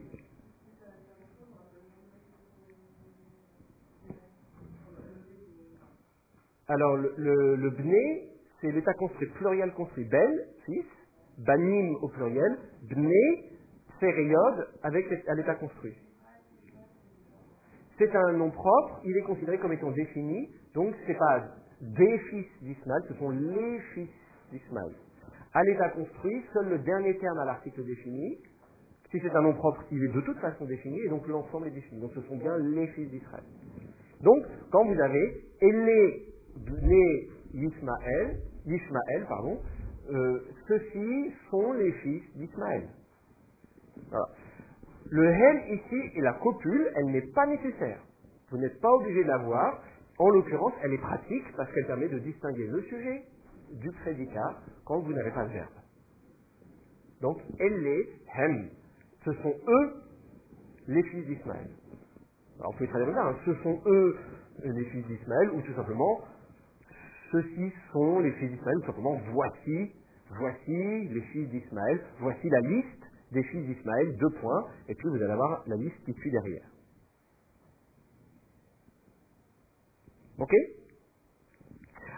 Alors, le bné, c'est l'état construit, pluriel construit. Ben, fils, banim au pluriel, bné, période avec l'état construit. C'est un nom propre, il est considéré comme étant défini, donc c'est pas des fils d'Ismaël, ce sont les fils d'Ismaël. À l'état construit, seul le dernier terme à l'article défini. Si c'est un nom propre, il est de toute façon défini, et donc l'ensemble est défini. Donc ce sont bien les fils d'Israël. Donc, quand vous avez les Yishmaël, ceux-ci sont les fils d'Ismaël. Voilà. Le hem ici est la copule, elle n'est pas nécessaire. Vous n'êtes pas obligé de l'avoir. En l'occurrence, elle est pratique parce qu'elle permet de distinguer le sujet du prédicat quand vous n'avez pas de verbe. Donc, elle est hem. Ce sont eux les fils d'Ismaël. Alors, on peut traduire comme ça, hein. Ce sont eux les fils d'Ismaël, ou tout simplement, ceux-ci sont les fils d'Ismaël, ou simplement, voici les fils d'Ismaël, voici la liste des fils d'Ismaël, 2 points, et puis vous allez avoir la liste qui suit derrière. Ok?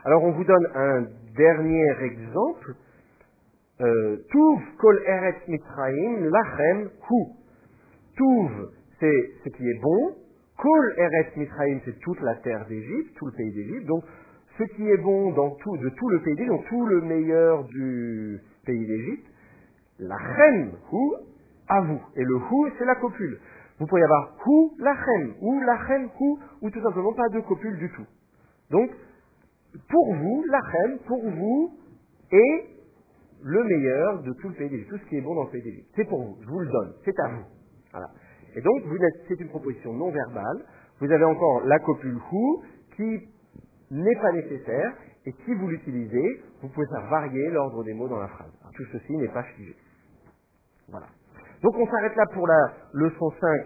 Alors, on vous donne un dernier exemple. Tuv kol eretz Mitzrayim lachem hu. Tuv, c'est ce qui est bon. Kol eretz Mitzrayim, c'est toute la terre d'Égypte, tout le pays d'Égypte. Donc, ce qui est bon de tout le pays d'Égypte, donc tout le meilleur du pays d'Égypte. Lachem hu, à vous. Et le hu, c'est la copule. Vous pourriez avoir hu lachem, hu, ou tout simplement pas de copule du tout. Donc, pour vous, lachem, pour vous, est le meilleur de tout le pays d'Égypte, tout ce qui est bon dans le pays d'Égypte. C'est pour vous, je vous le donne, c'est à vous. Voilà. Et donc, c'est une proposition non verbale. Vous avez encore la copule who qui n'est pas nécessaire, et si vous l'utilisez, vous pouvez faire varier l'ordre des mots dans la phrase. Alors, tout ceci n'est pas figé. Voilà. Donc, on s'arrête là pour la leçon 5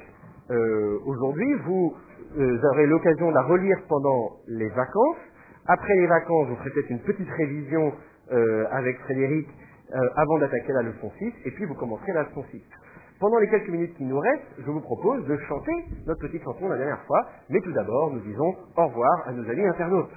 aujourd'hui. Vous aurez l'occasion de la relire pendant les vacances. Après les vacances, vous ferez peut-être une petite révision avec Frédéric avant d'attaquer la leçon 6, et puis vous commencerez la leçon 6. Pendant les quelques minutes qui nous restent, je vous propose de chanter notre petite chanson de la dernière fois, mais tout d'abord, nous disons au revoir à nos amis internautes.